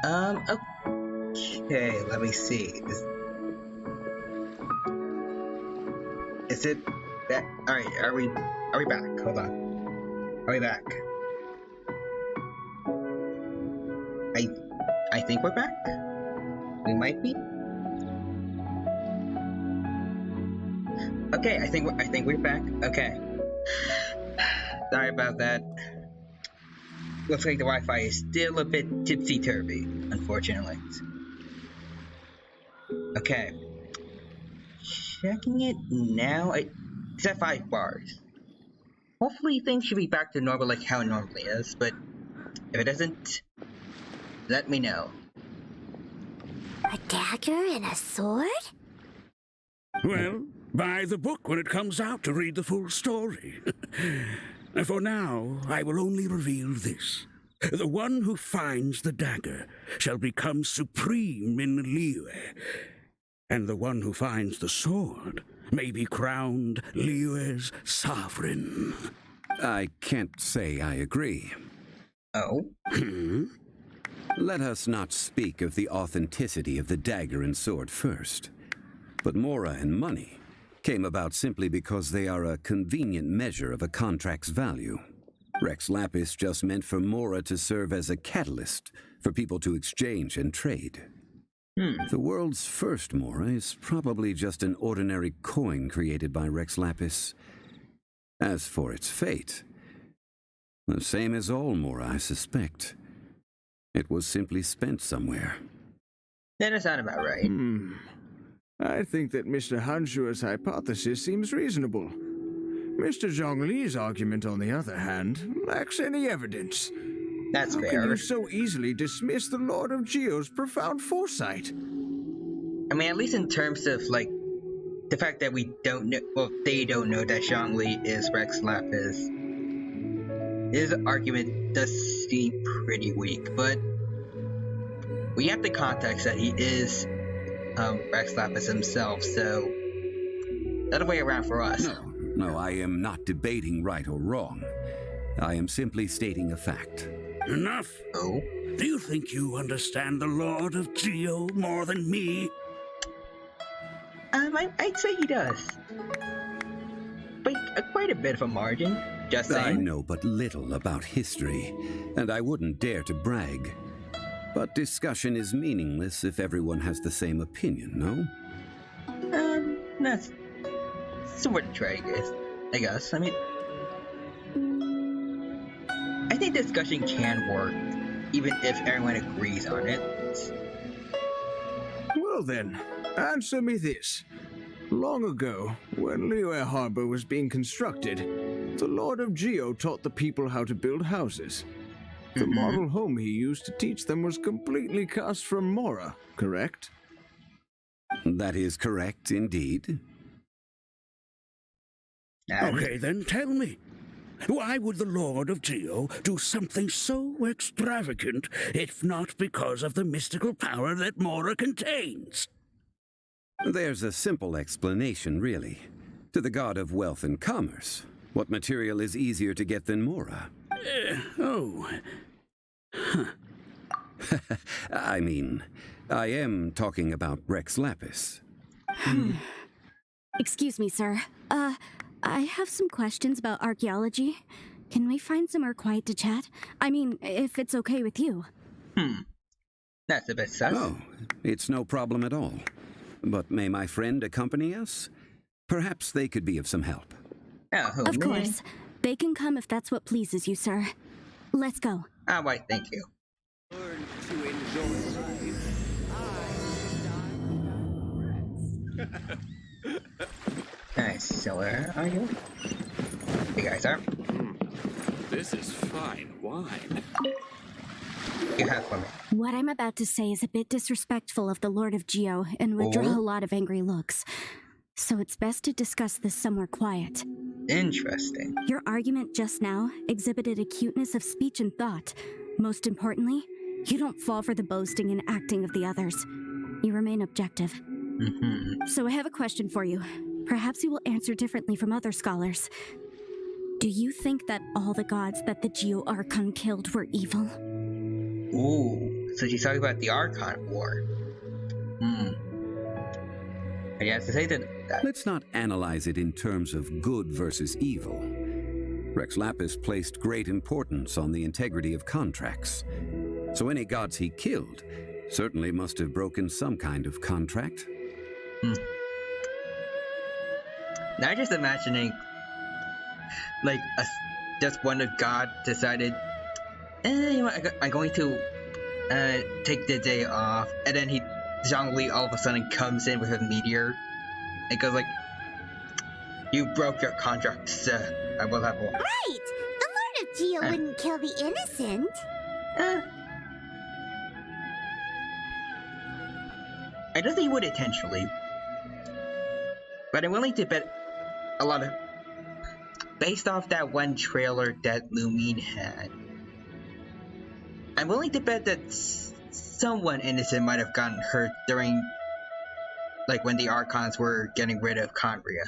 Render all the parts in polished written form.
Okay, let me see. Is it that? Alright, are we back? Hold on. Are we back? I think we're back? We might be? Okay, I think we're back. Okay. Sorry about that. Looks like the Wi-Fi is still a bit tipsy-turvy, unfortunately. Okay. Checking it now. It's at 5 bars. Hopefully things should be back to normal like how it normally is, but if it isn't, let me know. A dagger and a sword? Well, buy the book when it comes out to read the full story. For now, I will only reveal this. The one who finds the dagger shall become supreme in Liyue, and the one who finds the sword may be crowned Liyue's sovereign. I can't say I agree. Oh? Let us not speak of the authenticity of the dagger and sword first. But Mora and money came about simply because they are a convenient measure of a contract's value. Rex Lapis just meant for Mora to serve as a catalyst for people to exchange and trade. The world's first Mora is probably just an ordinary coin created by Rex Lapis. As for its fate, the same as all Mora, I suspect. It was simply spent somewhere. That does sound about right. I think that Mr. Hanshua's hypothesis seems reasonable. Mr. Zhongli's argument, on the other hand, lacks any evidence. That's How fair. can you so easily dismiss the Lord of Geo's profound foresight? I mean, at least in terms of, like, the fact that we don't know, well, they don't know that Zhongli is Rex Lapis. His argument does seem pretty weak, but we have the context that he is Rex Lapis himself, so that'll way around for us. No, I am not debating right or wrong. I am simply stating a fact. Enough! Oh? Do you think you understand the Lord of Geo more than me? I'd say he does. By quite a bit of a margin, just saying. I know but little about history, and I wouldn't dare to brag. But discussion is meaningless if everyone has the same opinion, no? That's sort of true, I guess. I mean, I think discussion can work, even if everyone agrees on it. Well then, answer me this. Long ago, when Liyue Harbor was being constructed, the Lord of Geo taught the people how to build houses. The model home he used to teach them was completely cast from Mora, correct? That is correct, indeed. Okay, then tell me. Why would the Lord of Geo do something so extravagant if not because of the mystical power that Mora contains? There's a simple explanation, really. To the god of wealth and commerce, what material is easier to get than Mora? I mean, I am talking about Rex Lapis. Excuse me, sir. I have some questions about archaeology. Can we find somewhere quiet to chat? I mean, if it's okay with you. That's a bit sus. Oh, it's no problem at all. But may my friend accompany us? Perhaps they could be of some help. Oh, Of course. They can come if that's what pleases you, sir. Let's go. Alright, thank you. Learn to enjoy life. Nice. So where are you? You guys are. This is fine wine. You have for me. What I'm about to say is a bit disrespectful of the Lord of Geo and would draw a lot of angry looks. So it's best to discuss this somewhere quiet. Interesting. Your argument just now exhibited acuteness of speech and thought. Most importantly, you don't fall for the boasting and acting of the others. You remain objective. So I have a question for you. Perhaps you will answer differently from other scholars. Do you think that all the gods that the Geo Archon killed were evil? Ooh, So she's talking about the Archon War. I have to say that. Let's not analyze it in terms of good versus evil. Rex Lapis placed great importance on the integrity of contracts. So any gods he killed certainly must have broken some kind of contract. Now just imagining, like, just one of God decided, you know what, I'm going to take the day off, and then Zhongli all of a sudden comes in with a meteor, and goes like, "You broke your contract, sir. I will have one." Right! The Lord of Geo wouldn't kill the innocent. I don't think he would intentionally, but I'm willing to bet a lot of, based off that one trailer that Lumine had, I'm willing to bet that someone innocent might have gotten hurt during, like, when the Archons were getting rid of Conria.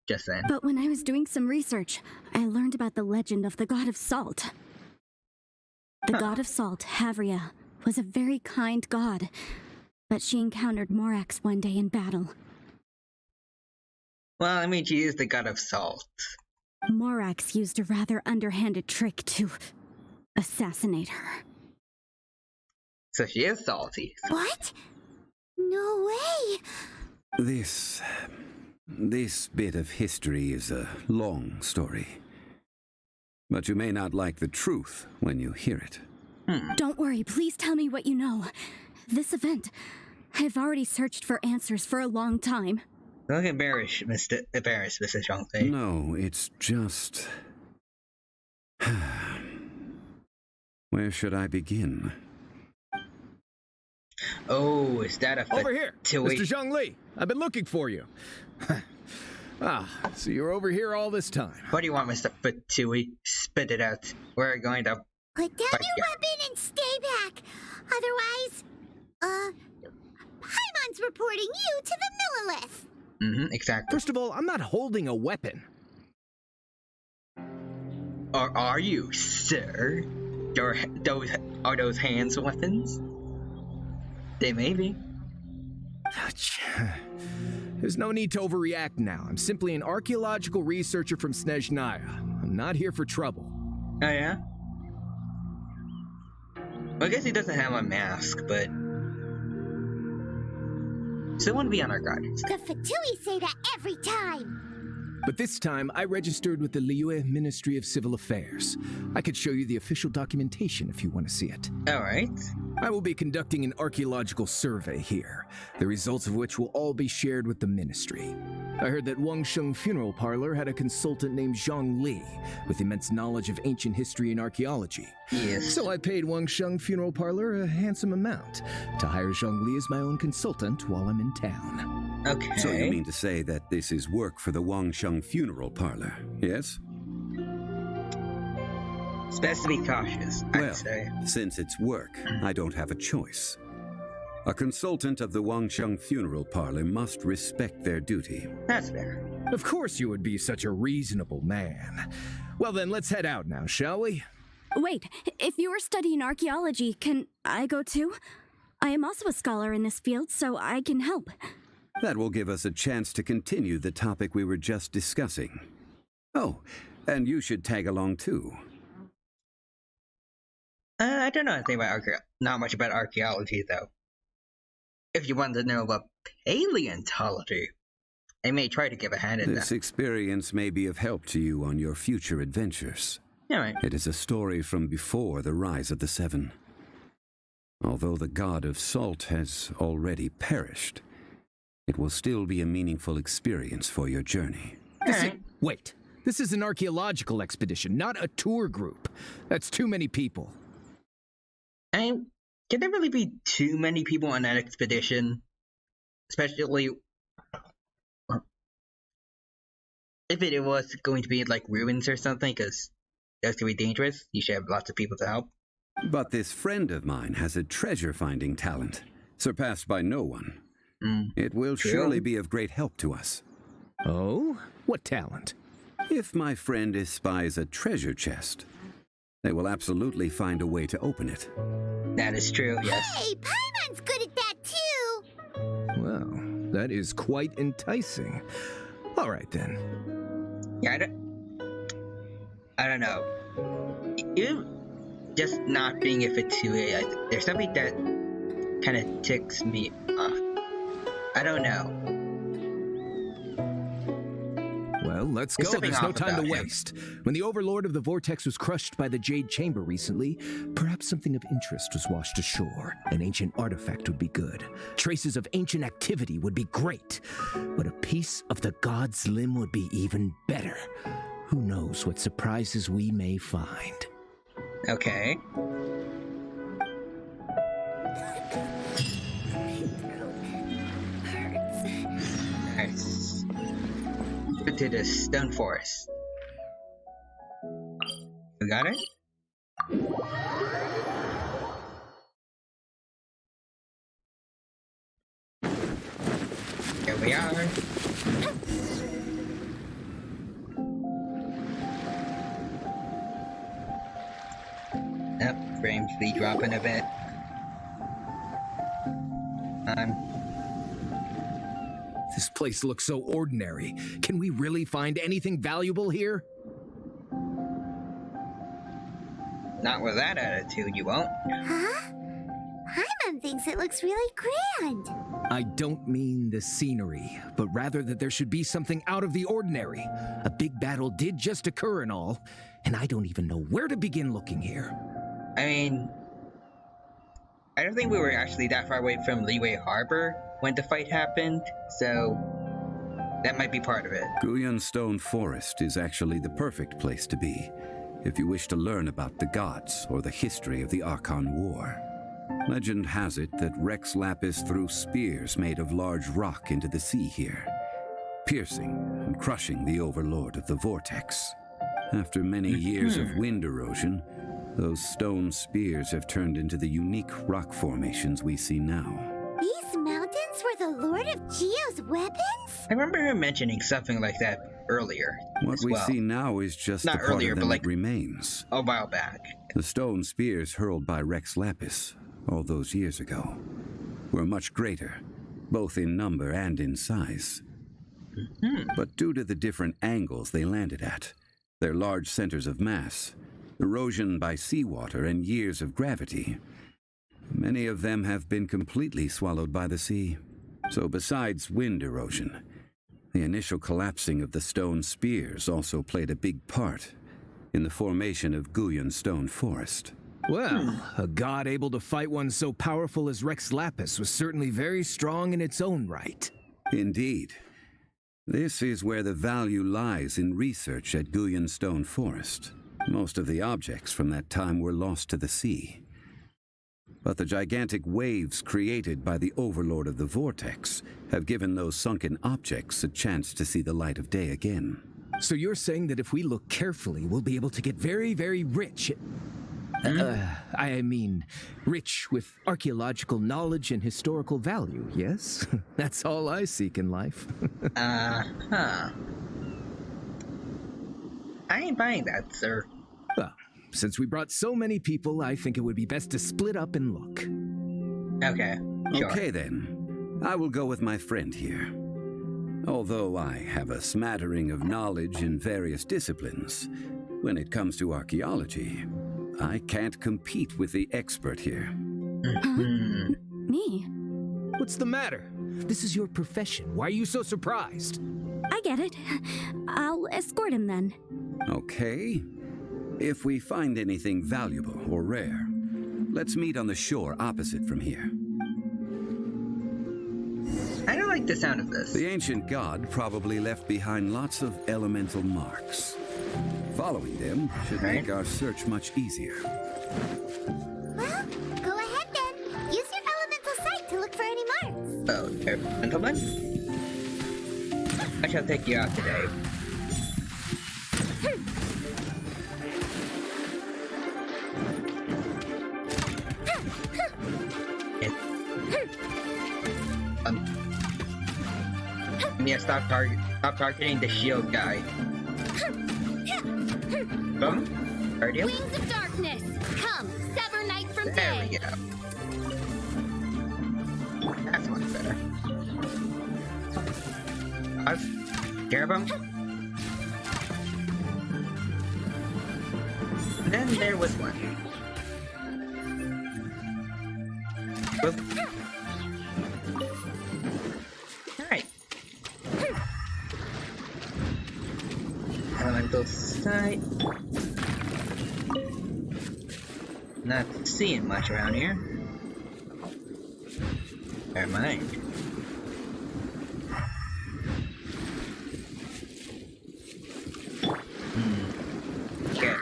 Just then. But when I was doing some research, I learned about the legend of the god of salt. The god of salt, Havria, was a very kind god, but she encountered Morax one day in battle. Well, I mean, she is the god of salt. Morax used a rather underhanded trick to assassinate her. So she is salty. What? No way! This bit of history is a long story. But you may not like the truth when you hear it. Don't worry, please tell me what you know. This event, I've already searched for answers for a long time. Don't get embarrassed, Mr. Zhongfei. No, it's just... Where should I begin? Oh, is that a Over here, Fatui? Mr. Zhongli. I've been looking for you. So you're over here all this time. What do you want, Mr. Fatui? Spit it out. We're going to... Put down But your yeah. weapon and stay back. Otherwise, Paimon's reporting you to the Millilith. Exactly. First of all, I'm not holding a weapon. Or are you, sir? Are those hands weapons? They may be. There's no need to overreact now. I'm simply an archaeological researcher from Snezhnaya. I'm not here for trouble. Oh, yeah? Well, I guess he doesn't have a mask, but... Still want to be on our guard. The Fatui say that every time. But this time, I registered with the Liyue Ministry of Civil Affairs. I could show you the official documentation if you want to see it. Alright. I will be conducting an archaeological survey here, the results of which will all be shared with the ministry. I heard that Wangsheng Funeral Parlor had a consultant named Zhang Li, with immense knowledge of ancient history and archaeology. Yes. So I paid Wangsheng Funeral Parlor a handsome amount to hire Zhang Li as my own consultant while I'm in town. Okay. So you mean to say that this is work for the Wangsheng Funeral Parlor, yes? It's best to be cautious, I'd Well, say. since it's work, I don't have a choice. A consultant of the Wangsheng Funeral Parlor must respect their duty. That's fair. Of course you would be such a reasonable man. Well then, let's head out now, shall we? Wait, if you are studying archaeology, can I go too? I am also a scholar in this field, so I can help. That will give us a chance to continue the topic we were just discussing. Oh, and you should tag along too. I don't know anything about not much about archaeology, though. If you want to know about paleontology, I may try to give a hand in This that. experience may be of help to you on your future adventures. Alright. It is a story from before the rise of the Seven. Although the god of salt has already perished, it will still be a meaningful experience for your journey. Alright. Wait, this is an archaeological expedition, not a tour group. That's too many people. Can there really be too many people on that expedition? Especially if it was going to be like ruins or something, because that's going to be dangerous. You should have lots of people to help. But this friend of mine has a treasure-finding talent, surpassed by no one. It will True. surely be of great help to us. Oh? What talent? If my friend espies a treasure chest, They will absolutely find a way to open it. That is true, yes. Hey, Paimon's good at that too! Well, that is quite enticing. All right, then. Yeah, I don't know. You just not being a Fatui, there's something that kind of ticks me off. I don't know. Well, let's go. There's no time to waste. When the Overlord of the Vortex was crushed by the Jade Chamber recently, perhaps something of interest was washed ashore. An ancient artifact would be good. Traces of ancient activity would be great. But a piece of the God's limb would be even better. Who knows what surprises we may find. Okay. Nice. Go to the stone forest. You got it? Here we are. Yep, frames be dropping a bit. This place looks so ordinary. Can we really find anything valuable here? Not with that attitude, you won't. Huh? Paimon thinks it looks really grand. I don't mean the scenery, but rather that there should be something out of the ordinary. A big battle did just occur and all, and I don't even know where to begin looking here. I mean, I don't think we were actually that far away from Liyue Harbor when the fight happened, so that might be part of it. Guyun Stone Forest is actually the perfect place to be if you wish to learn about the gods or the history of the Archon War. Legend has it that Rex Lapis threw spears made of large rock into the sea here, piercing and crushing the Overlord of the Vortex. After many years of wind erosion, those stone spears have turned into the unique rock formations we see now. These mountains were the Lord of Geo's weapons? I remember him mentioning something like that earlier. What we see now is just Not the part earlier, of them but like that remains. a while back. The stone spears hurled by Rex Lapis all those years ago were much greater, both in number and in size. But due to the different angles they landed at, their large centers of mass, erosion by seawater, and years of gravity, many of them have been completely swallowed by the sea. So besides wind erosion, the initial collapsing of the stone spears also played a big part in the formation of Guyun Stone Forest. Well, a god able to fight one so powerful as Rex Lapis was certainly very strong in its own right. Indeed. This is where the value lies in research at Guyun Stone Forest. Most of the objects from that time were lost to the sea. But the gigantic waves created by the Overlord of the Vortex have given those sunken objects a chance to see the light of day again. So you're saying that if we look carefully, we'll be able to get very, very rich. I mean, rich with archaeological knowledge and historical value, yes? That's all I seek in life. I ain't buying that, sir. Well, since we brought so many people, I think it would be best to split up and look. Okay, sure. Okay then, I will go with my friend here. Although I have a smattering of knowledge in various disciplines, when it comes to archaeology, I can't compete with the expert here. Me? What's the matter? This is your profession. Why are you so surprised? I get it. I'll escort him then. Okay. If we find anything valuable or rare, let's meet on the shore opposite from here. I don't like the sound of this. The ancient god probably left behind lots of elemental marks. Following them should make our search much easier. Well, go ahead then. Use your elemental sight to look for any marks. Oh, gentlemen. I shall take you out today. Yeah, stop targeting the shield guy. Boom. Heard you. Wings of darkness. someday. There we go. That's much better. Pause. Care of them? Then there was one. Whoop. Alright. Elemental sight. Not seeing much around here. Never mind. Okay.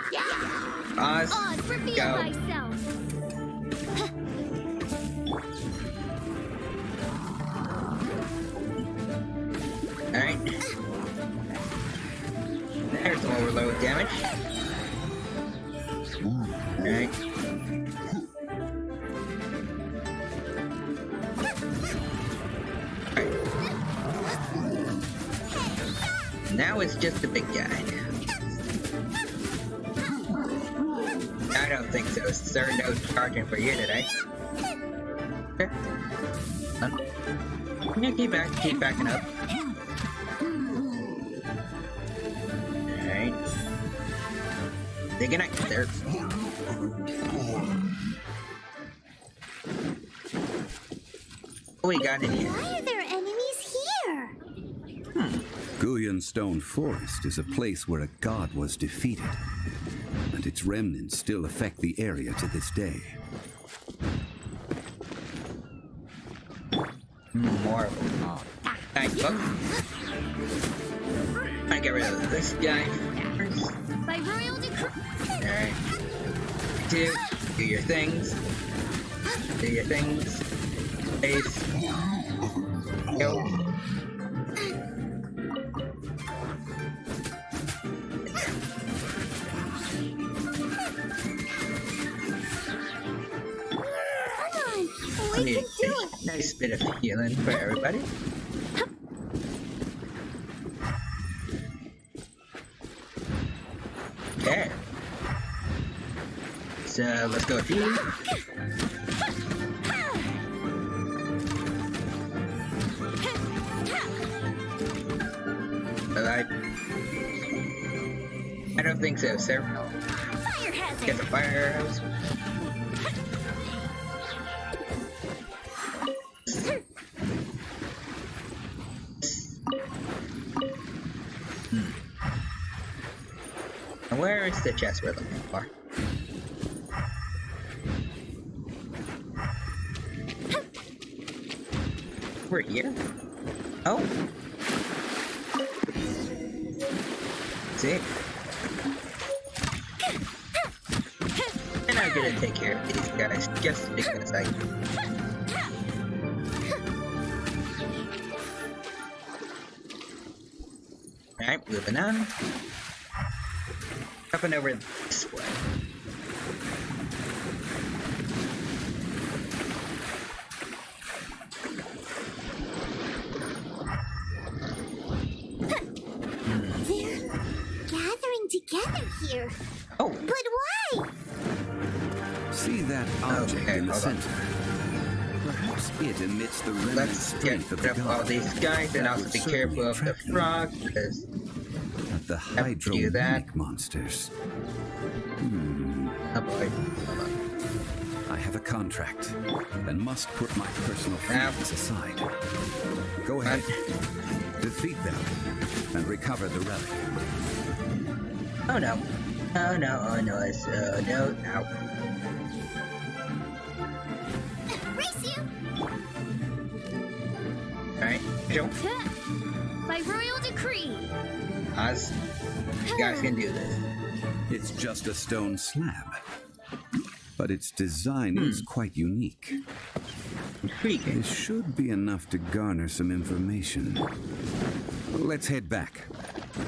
Oz, reveal go. myself. Alright. There's overload damage. Alright. Now it's just the big guy. I don't think so, sir. No charging for you today. Okay. I'm gonna keep backing up. Alright. They're gonna get there. What we got in here? Why are there enemies here? Guyan Stone Forest is a place where a god was defeated, and its remnants still affect the area to this day. More of them. Thank you. I get rid of this guy first. By royal decree. Alright. Do your things. Do your things. Base. Go. We Need can do it. a nice bit of healing for everybody. Okay. So let's go with you. I don't think so, sir. Fire hazard. Get the fire arrows. And where is the chest we're looking for? We're here? Oh. See? And I'm gonna take care of these guys just because I can. Alright, moving on. Up and over this way. They're gathering together here. Oh, But why? See that object Okay, in the hold on. center? Perhaps it emits the remnant let's get strength of rid the of all god. these guys and That also would be certainly careful of the attract them. frog because But the do that. hydromanic monsters. oh boy. Hold on. I have a contract and must put my personal Now. feelings aside. Go ahead, defeat them, and recover the relic. Oh no. Oh no, oh no, it's no, no. Race you. Alright, Joe. By royal decree. Oz. You guys can do this. It's just a stone slab, but its design is quite unique. Intriguing. This should be enough to garner some information. Let's head back.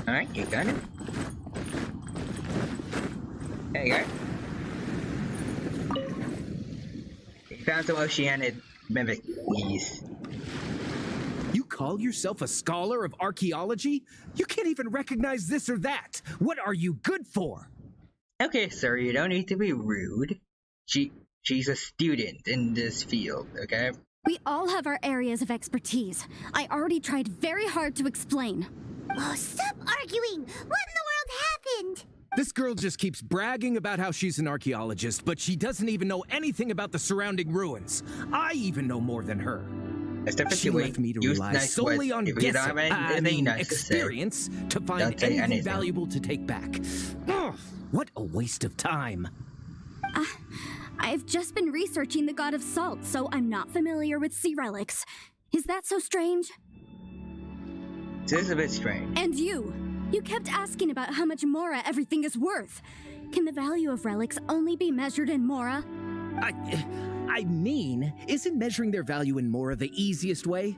Alright, you got it. There you go. You found some oceanic mimics. You call yourself a scholar of archaeology? You can't even recognize this or that. What are you good for? Okay, sir, you don't need to be rude. she's a student in this field, okay? We all have our areas of expertise. I already tried very hard to explain. Oh, stop arguing! What in the world happened? This girl just keeps bragging about how she's an archaeologist, but she doesn't even know anything about the surrounding ruins. I even know more than her. She left me to rely solely on guessing, experience, to find anything valuable to take back. Ugh, what a waste of time. I've just been researching the god of salt, so I'm not familiar with sea relics. Is that so strange? It is a bit strange. And you kept asking about how much Mora everything is worth. Can the value of relics only be measured in Mora? I mean, isn't measuring their value in Mora the easiest way?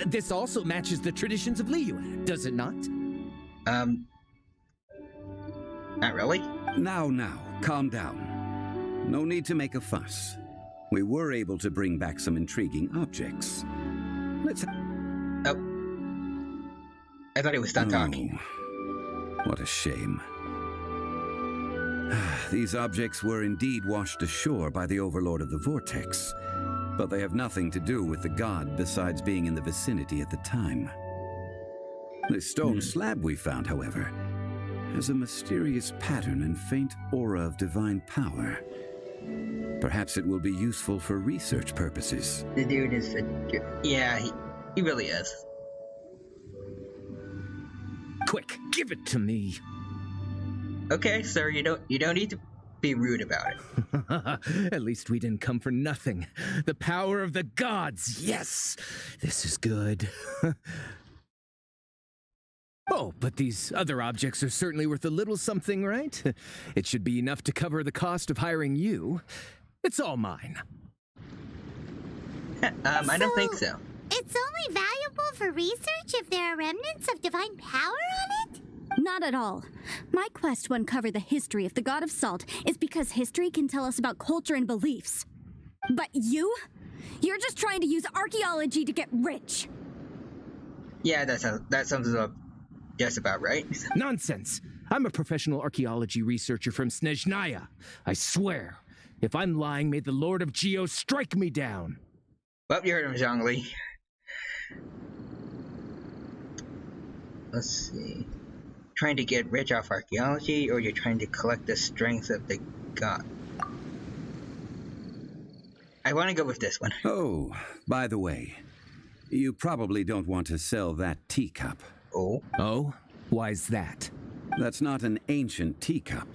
This also matches the traditions of Liyue, does it not? Not really. Now, calm down. No need to make a fuss. We were able to bring back some intriguing objects. Let's... Oh. I thought he was done talking. What a shame. These objects were indeed washed ashore by the Overlord of the Vortex, but they have nothing to do with the god besides being in the vicinity at the time. The stone slab we found, however, has a mysterious pattern and faint aura of divine power. Perhaps it will be useful for research purposes. The dude is a... Yeah, he really is. Quick, give it to me. Okay, sir, you don't need to be rude about it. At least we didn't come for nothing. The power of the gods, yes! This is good. Oh, but these other objects are certainly worth a little something, right? It should be enough to cover the cost of hiring you. It's all mine. I don't think so. It's only valuable for research if there are remnants of divine power on it? Not at all. My quest to uncover the history of the god of salt is because history can tell us about culture and beliefs. But you're just trying to use archaeology to get rich. Yeah, that sums it up just about right. Nonsense. I'm a professional archaeology researcher from Snezhnaya. I swear. If I'm lying, may the Lord of Geo strike me down. Well, you heard him, Zhongli. Let's see. Trying to get rich off archaeology, or you're trying to collect the strength of the god? I want to go with this one. Oh, by the way, you probably don't want to sell that teacup. Oh? Oh? Why's that? That's not an ancient teacup.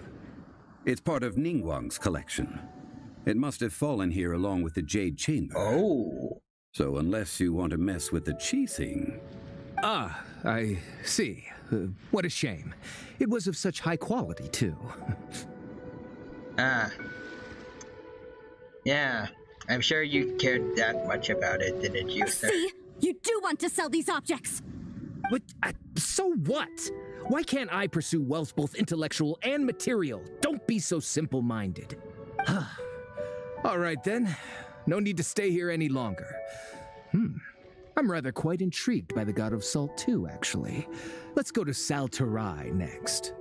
It's part of Ningguang's collection. It must have fallen here along with the Jade Chamber. Oh. So unless you want to mess with the Qixing... Ah, I see. What a shame. It was of such high quality, too. Yeah. I'm sure you cared that much about it, didn't you, sir? See? You do want to sell these objects! But, so what? Why can't I pursue wealth both intellectual and material? Don't be so simple-minded. All right, then. No need to stay here any longer. I'm rather quite intrigued by the God of Salt, too, actually. Let's go to Sal Tarai next.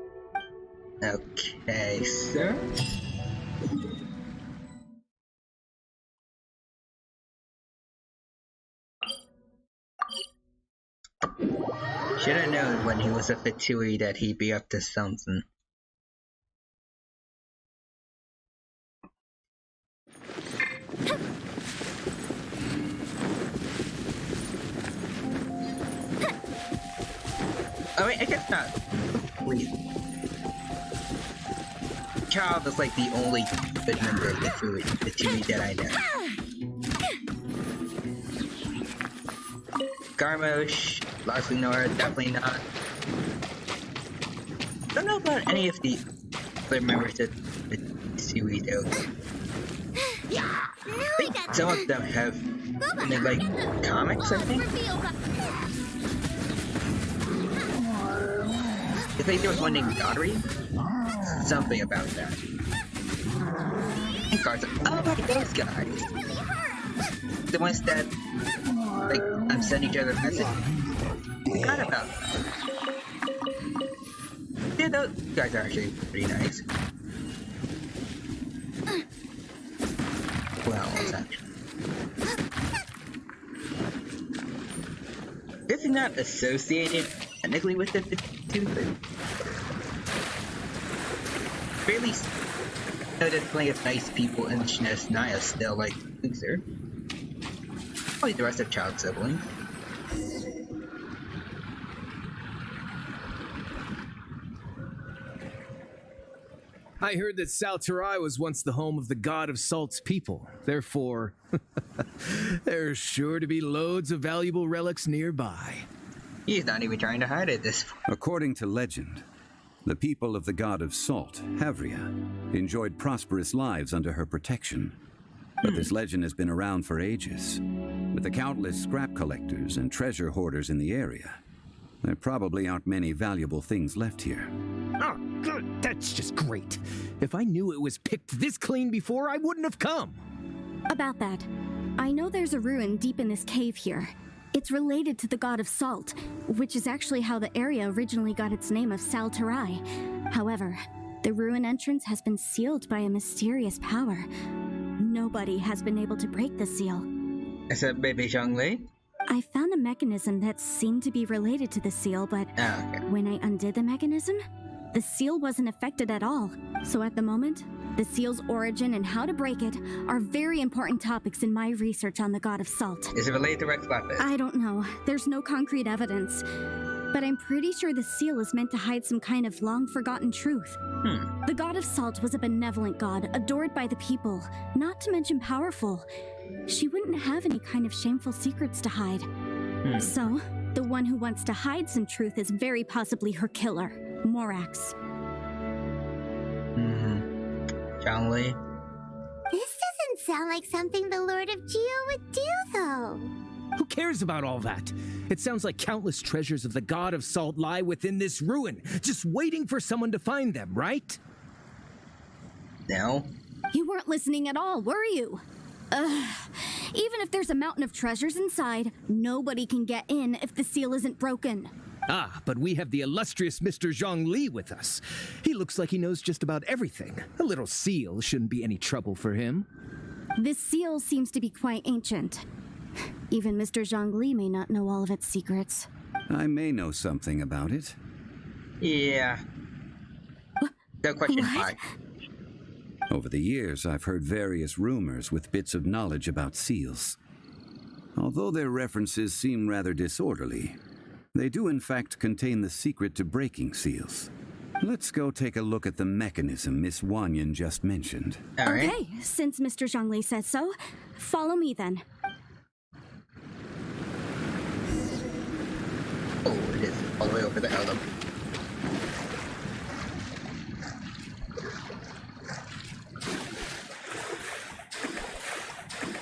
Okay, sir. Should have known when he was a Fatui that he'd be up to something. I mean, I guess not. Please. Child is like the only good member of the Fatui that I know. Garmosh, Lasunor, definitely not. Don't know about any of the other members of the Fatui though. I think some of them have, like, comics, I think. I think there was one named Daughtery. Something about that. And cards. Oh, like those guys. The ones that, like, send each other messages. Forgot about that. Yeah, those guys are actually pretty nice. obviously not associated technically with the tooth, but really know there's plenty of nice people in Naya still, like Loser. Probably the rest of Child's siblings. I heard that Salterai was once the home of the god of Salt's people. Therefore, there's sure to be loads of valuable relics nearby. He's not even trying to hide it this far. According to legend, the people of the god of Salt, Havria, enjoyed prosperous lives under her protection. But this legend has been around for ages. With the countless scrap collectors and treasure hoarders in the area, there probably aren't many valuable things left here. Oh, good. That's just great. If I knew it was picked this clean before, I wouldn't have come. About that, I know there's a ruin deep in this cave here. It's related to the god of Salt, which is actually how the area originally got its name of Salterai. However, the ruin entrance has been sealed by a mysterious power. Nobody has been able to break the seal. Except baby Zhongli? I found a mechanism that seemed to be related to the seal, but when I undid the mechanism, the seal wasn't affected at all. So at the moment, the seal's origin and how to break it are very important topics in my research on the god of Salt. Is it related to Rex Lapis? I don't know. There's no concrete evidence. But I'm pretty sure the seal is meant to hide some kind of long-forgotten truth. The god of Salt was a benevolent god, adored by the people, not to mention powerful. She wouldn't have any kind of shameful secrets to hide. So, the one who wants to hide some truth is very possibly her killer, Morax. Zhongli? This doesn't sound like something the Lord of Geo would do, though. Who cares about all that? It sounds like countless treasures of the god of Salt lie within this ruin, just waiting for someone to find them, right? No. You weren't listening at all, were you? Even if there's a mountain of treasures inside, nobody can get in if the seal isn't broken. Ah, but we have the illustrious Mr. Zhongli with us. He looks like he knows just about everything. A little seal shouldn't be any trouble for him. This seal seems to be quite ancient. Even Mr. Zhongli may not know all of its secrets. I may know something about it. Yeah. No question why. Over the years, I've heard various rumors with bits of knowledge about seals. Although their references seem rather disorderly, they do in fact contain the secret to breaking seals. Let's go take a look at the mechanism Miss Wanyan just mentioned. All right. Okay, since Mr. Zhongli says so, follow me then. Oh, it is all the way over the Elm.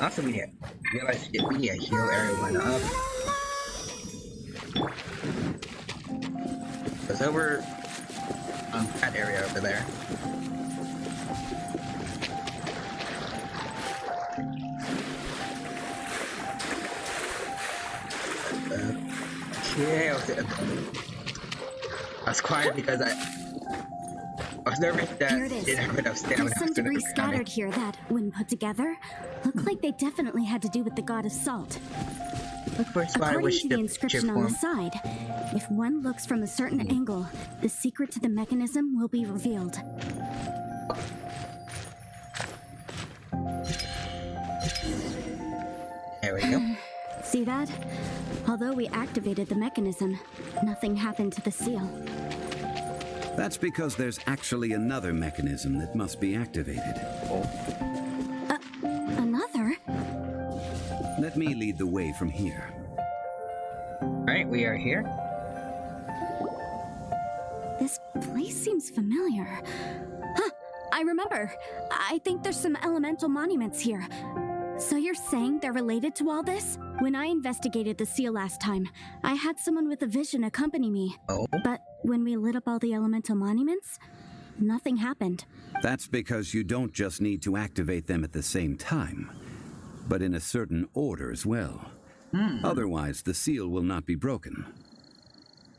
Also, we need to heal everyone up. It's over on that area over there. Okay, I was quiet because I was nervous that I didn't have enough stamina. There's some debris scattered here that, when put together, look like they definitely had to do with the god of Salt. Look for a spot According which to the inscription on the side, if one looks from a certain angle, the secret to the mechanism will be revealed. There we go. See that? Although we activated the mechanism, nothing happened to the seal. That's because there's actually another mechanism that must be activated. Another? Let me lead the way from here. Alright, we are here. This place seems familiar. Huh, I remember. I think there's some elemental monuments here. So you're saying they're related to all this? When I investigated the seal last time, I had someone with a vision accompany me. Oh? But when we lit up all the elemental monuments, nothing happened. That's because you don't just need to activate them at the same time, but in a certain order as well. Otherwise, the seal will not be broken.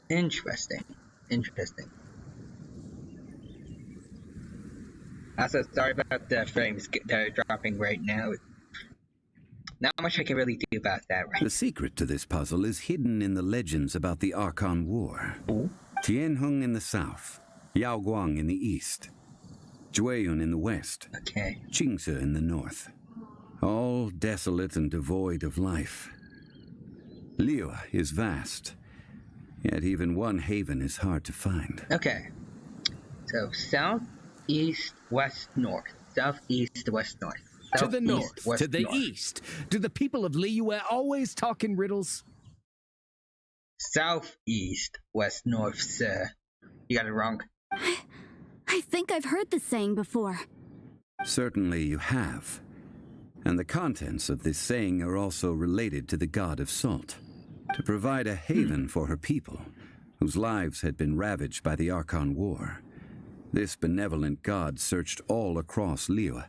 Interesting. Interesting. Also, sorry about the frames that are dropping right now. not much I can really do about that, right? The secret to this puzzle is hidden in the legends about the Archon War. Tianheng in the south, Yaoguang in the east, Jueyun in the west, Okay. Qingce in the north. All desolate and devoid of life. Liyue is vast, yet even one haven is hard to find. Okay. So south, east, west, north. South, east, west, north. To South, the east, north, west, to the north. east. Do the people of Liyue always talk in riddles? South, east, west, north, sir. You got it wrong. I think I've heard this saying before. Certainly you have. And the contents of this saying are also related to the god of salt, to provide a haven for her people, whose lives had been ravaged by the Archon War. This benevolent god searched all across Liyue.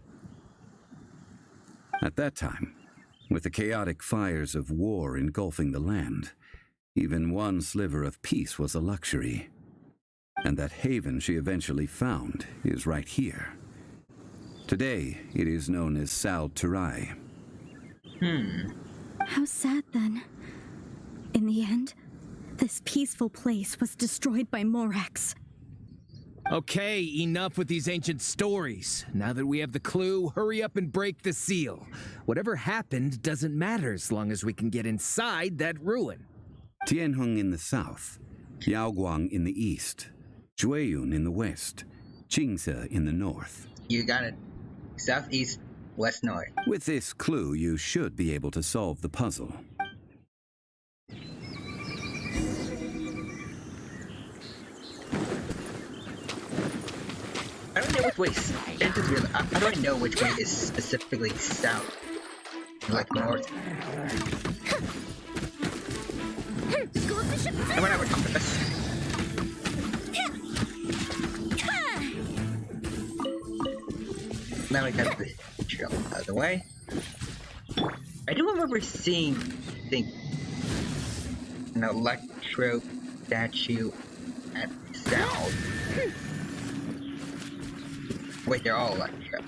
At that time, with the chaotic fires of war engulfing the land, even one sliver of peace was a luxury. And that haven she eventually found is right here. Today, it is known as Sal Turai. How sad then. In the end, this peaceful place was destroyed by Morax. Okay, enough with these ancient stories. Now that we have the clue, hurry up and break the seal. Whatever happened doesn't matter as long as we can get inside that ruin. Tianheng in the south, Yaoguang in the east, Jueyun in the west, Qingce in the north. You got it. South, east, west, north. With this clue, you should be able to solve the puzzle. I don't know which way. How do I know which way is specifically south? Like north? I went over compass. Now we got the trail out of the way. I do remember seeing, I think, an electro statue at south. Wait, they're all electro.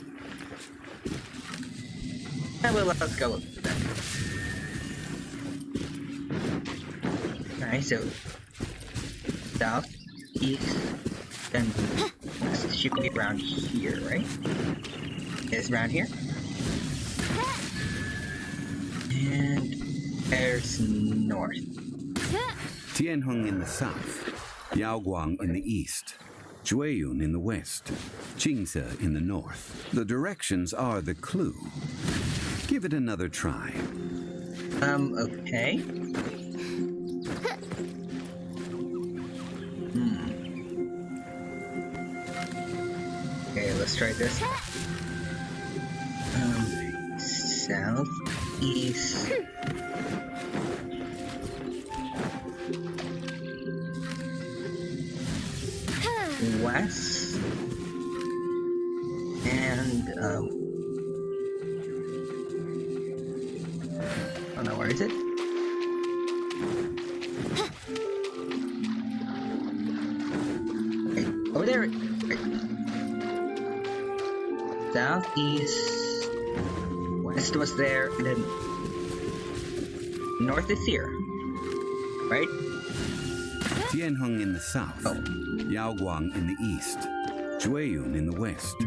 Well, let's go with that. Alright, so south, east, then west should be around here, right? It's around here. And there's north. Tianheng in the south, Yaoguang in the east, Jueyun in the west, Qingce in the north. The directions are the clue. Give it another try. Okay. Okay, let's try this. South, east. West. And, oh no, where is it? Okay, over there. Right. Southeast, west was there, and then north is here, right? Tianheng in the south, Yaoguang in the east, Jueyun in the west,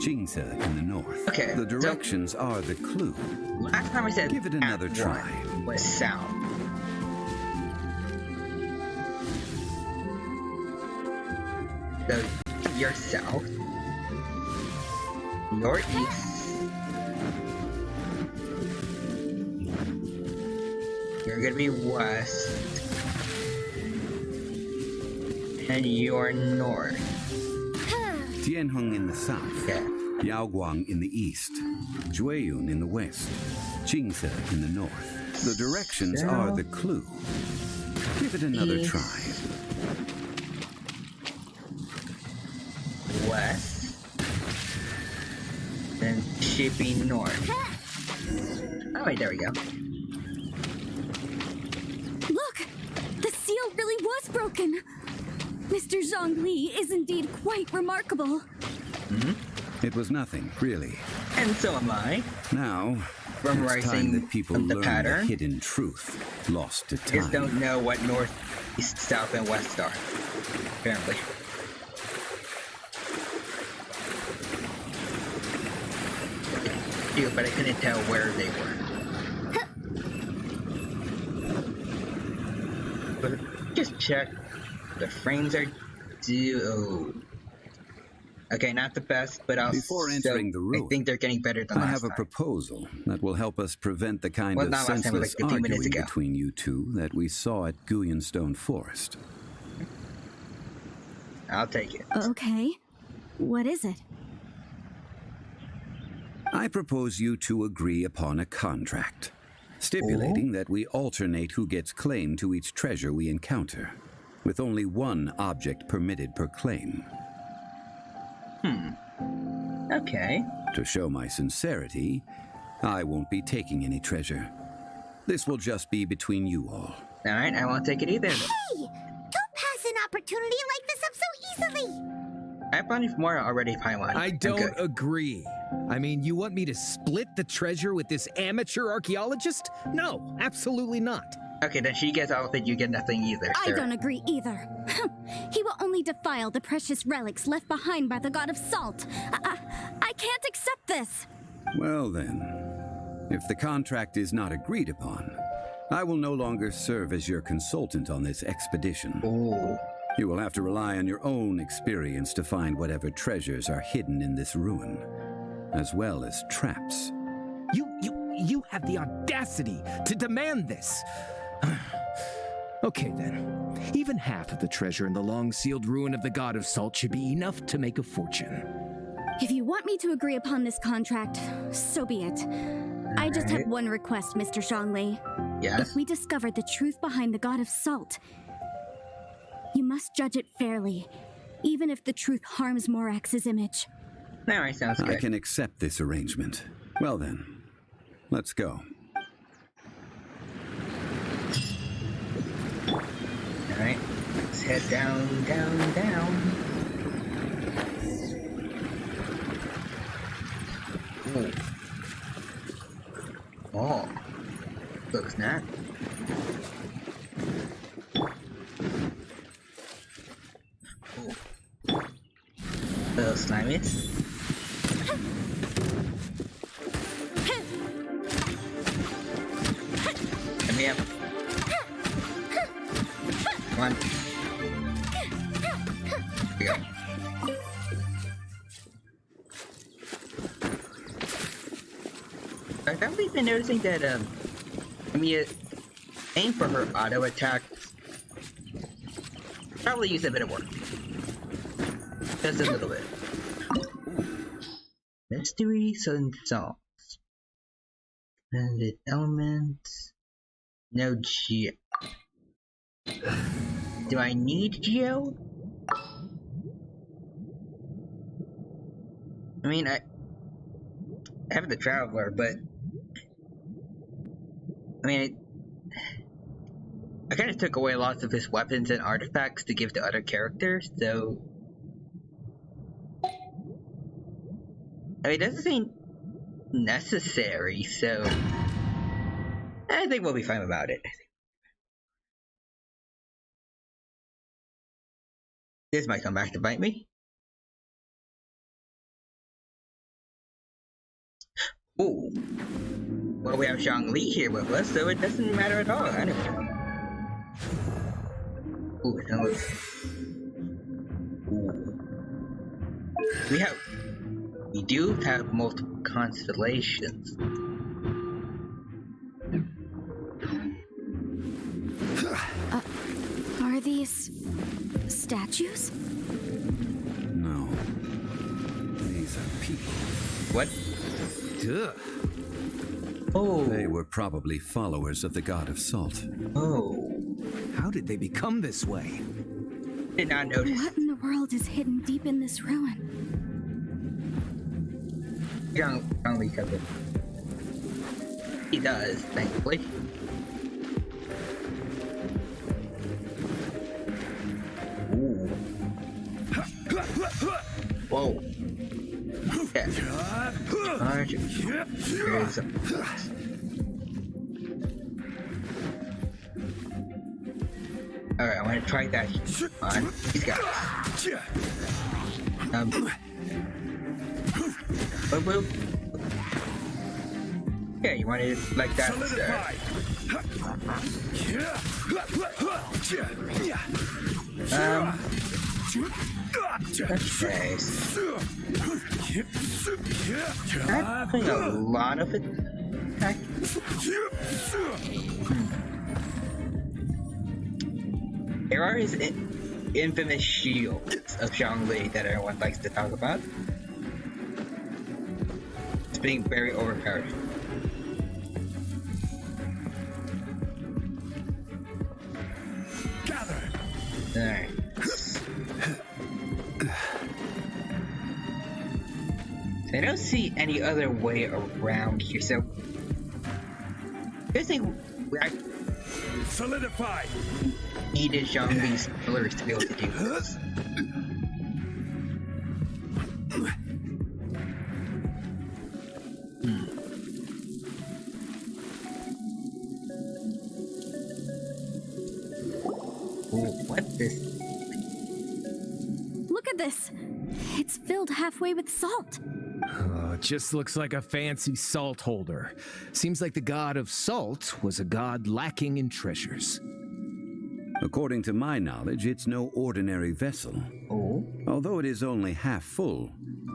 Qingce in the north. Okay, The directions are the clue. Last time I said Give it another Act try. 1 was south. So you're south. You're east. You're gonna be west. And you're north. Tianheng in the south, Okay. Yaoguang in the east, Jueyun in the west, Qingce in the north. The directions are the clue. Give it another East. try. West. Then should be north. Oh wait, there we go. Look! The seal really was broken! Mr. Zhongli is indeed quite remarkable. It was nothing, really. And so am I. Now, memorizing It's time that people the learn pattern. the hidden truth lost to Just don't time. know what north, east, south, and west are. Apparently. Yeah, but I couldn't tell where they were. But just check. The frames are due. Okay, not the best, but also Before entering the ruin, I think they're getting better than I last have a time. proposal that will help us prevent the kind Well, of not last time, but senseless like a few minutes arguing ago. between you two that we saw at Guyenstone Forest. I'll take it. Okay. What is it? I propose you two agree upon a contract, stipulating that we alternate who gets claim to each treasure we encounter, with only one object permitted per claim. Okay. To show my sincerity, I won't be taking any treasure. This will just be between you all. Alright, I won't take it either. Hey! Don't pass an opportunity like this up so easily! I have plenty more already, Paimon. I I'm don't good. agree. I mean, you want me to split the treasure with this amateur archaeologist? No, absolutely not. Okay, then she gets all of it, you get nothing either. I sir. don't agree either. He will only defile the precious relics left behind by the god of salt. I can't accept this. Well then, if the contract is not agreed upon, I will no longer serve as your consultant on this expedition. Ooh. You will have to rely on your own experience to find whatever treasures are hidden in this ruin, as well as traps. You have the audacity to demand this. Okay then. Even half of the treasure in the long-sealed ruin of the God of Salt should be enough to make a fortune. If you want me to agree upon this contract, so be it. I just have one request, Mr. Zhongli. Yes? If we discover the truth behind the God of Salt, you must judge it fairly, even if the truth harms Morax's image. Alright, sounds good. I can accept this arrangement. Well then, let's go. Alright, let's head down, down, down. Ooh. Oh. Looks nice. Ooh. Little slimies. Let me up. Come on. Here we go. I've definitely been noticing that, aim for her auto attacks probably use a bit of work. Just a little bit. Mysteries and songs. Blended elements. No geo. Do I need geo? I mean, I have the Traveler, but I mean, I kind of took away lots of his weapons and artifacts to give to other characters, so I mean, it doesn't seem necessary, so I think we'll be fine about it. This might come back to bite me. Ooh. Well, we have Zhongli here with us, so it doesn't matter at all, anyway. Ooh, no. Ooh. We do have multiple constellations. Are these statues? No. These are people. What? Duh. Oh. They were probably followers of the God of Salt. Oh. How did they become this way? Did not notice. What in the world is hidden deep in this ruin? Zhongli covered. He does, thankfully. Ooh. Whoa. Yeah. There's a Alright, I want to try that on these guys. Boop. Yeah, you want it like that, sir. Okay. Not putting a lot of it. There are his infamous shields of Zhongli that everyone likes to talk about. It's being very overpowered. Gather. Alright. I don't see any other way around here, so I think I Solidify. needed Zhongli's pillars to be able to do this. What this? Look at this! It's filled halfway with salt. It just looks like a fancy salt holder. Seems like the god of salt was a god lacking in treasures. According to my knowledge, it's no ordinary vessel. Oh? Although it is only half full,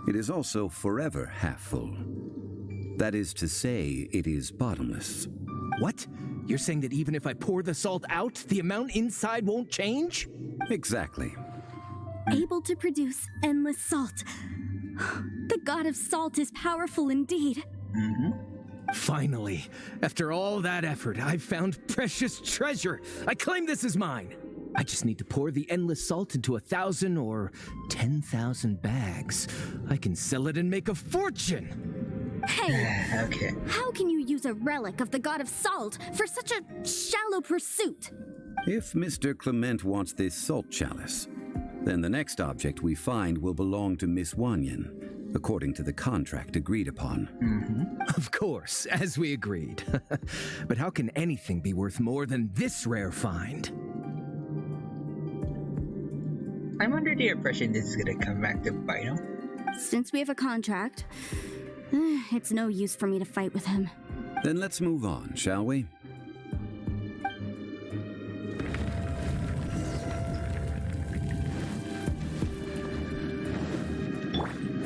it is also forever half full. That is to say, it is bottomless. What? You're saying that even if I pour the salt out, the amount inside won't change? Exactly. Able to produce endless salt. The god of salt is powerful indeed. Finally, after all that effort, I've found precious treasure. I claim this as mine. I just need to pour the endless salt into 1,000 or 10,000 bags. I can sell it and make a fortune. Hey, Okay. how can you use a relic of the god of salt for such a shallow pursuit? If Mr. Clement wants this salt chalice, then the next object we find will belong to Miss Wanyan, according to the contract agreed upon. Of course, as we agreed. But how can anything be worth more than this rare find? I'm under the impression this is gonna come back to bite him. Since we have a contract, it's no use for me to fight with him. Then let's move on, shall we?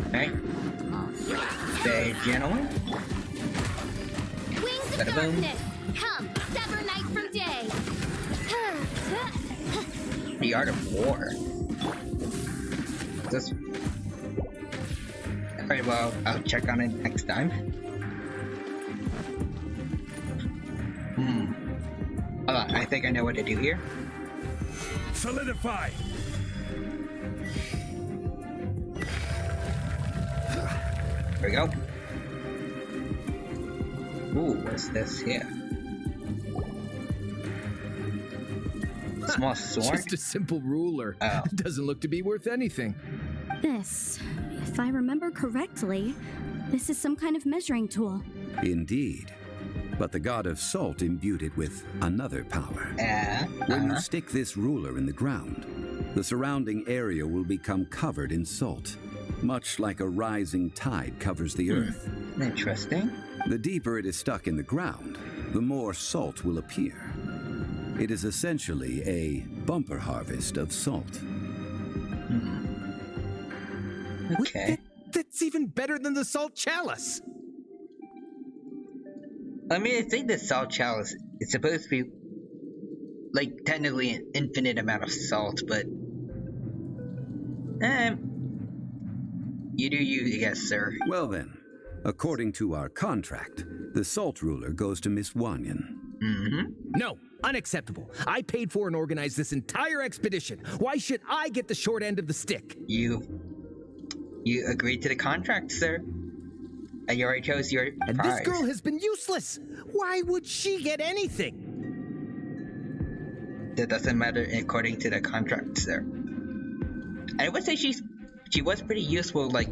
Alright. The gentleman. Wings of Bada boom. darkness, come, sever night from day. The art of war. This. Alright, well, I'll check on it next time. Hold on, I think I know what to do here. Solidify. There we go. Ooh, what's this here? Small sword? Just a simple ruler. Oh. Doesn't look to be worth anything. This, if I remember correctly, this is some kind of measuring tool. Indeed. But the god of salt imbued it with another power. When you stick this ruler in the ground, the surrounding area will become covered in salt, much like a rising tide covers the earth. Interesting. The deeper it is stuck in the ground, the more salt will appear. It is essentially a bumper harvest of salt. Okay. That's even better than the salt chalice. I mean, I think the salt chalice is supposed to be, like, technically an infinite amount of salt, but... you do you, yes, sir. Well then, according to our contract, the salt ruler goes to Miss Wanyan. No, unacceptable. I paid for and organized this entire expedition. Why should I get the short end of the stick? You agreed to the contract, sir. And you already chose your And prize. this girl has been useless. Why would she get anything? That doesn't matter according to the contract, sir. I would say she was pretty useful, like,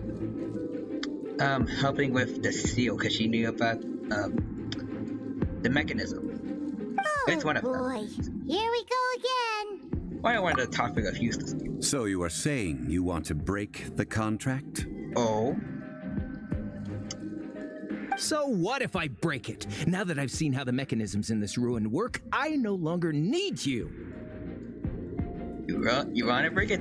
helping with the seal, because she knew about, the mechanism. Oh It's one of them. boy, here we go again. Why I wanted a topic of useless. So you are saying you want to break the contract? Oh. So what if I break it? Now that I've seen how the mechanisms in this ruin work, I no longer need you. You want to break a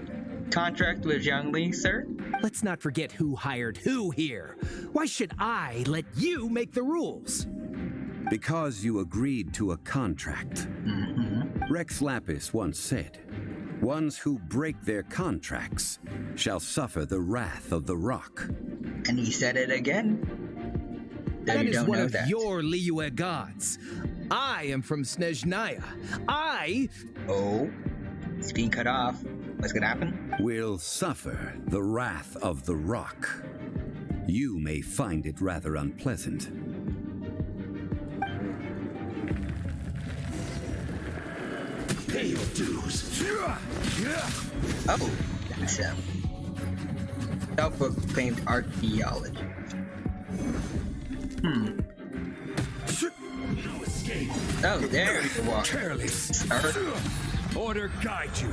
contract with Zhongli, sir? Let's not forget who hired who here. Why should I let you make the rules? Because you agreed to a contract. Rex Lapis once said, "Ones who break their contracts shall suffer the wrath of the rock." And he said it again. That is one of your Liyue gods. I am from Snezhnaya. Oh, it's being cut off. What's gonna happen? Will suffer the wrath of the rock. You may find it rather unpleasant. Pay your dues. Oh, that's self-proclaimed archaeologist. No escape. Oh, there you are. Careless. Sir. Order guide you.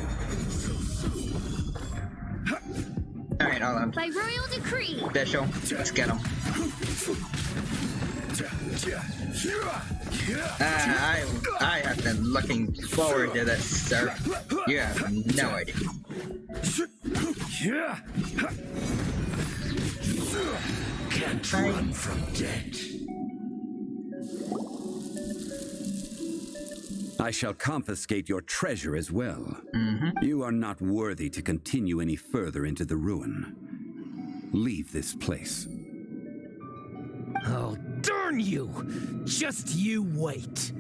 Alright, hold on. By royal decree. Special. Let's get him. I have been looking forward to this, sir. You have no idea. Can't run from death. I shall confiscate your treasure as well. You are not worthy to continue any further into the ruin. Leave this place. Oh, darn you! Just you wait.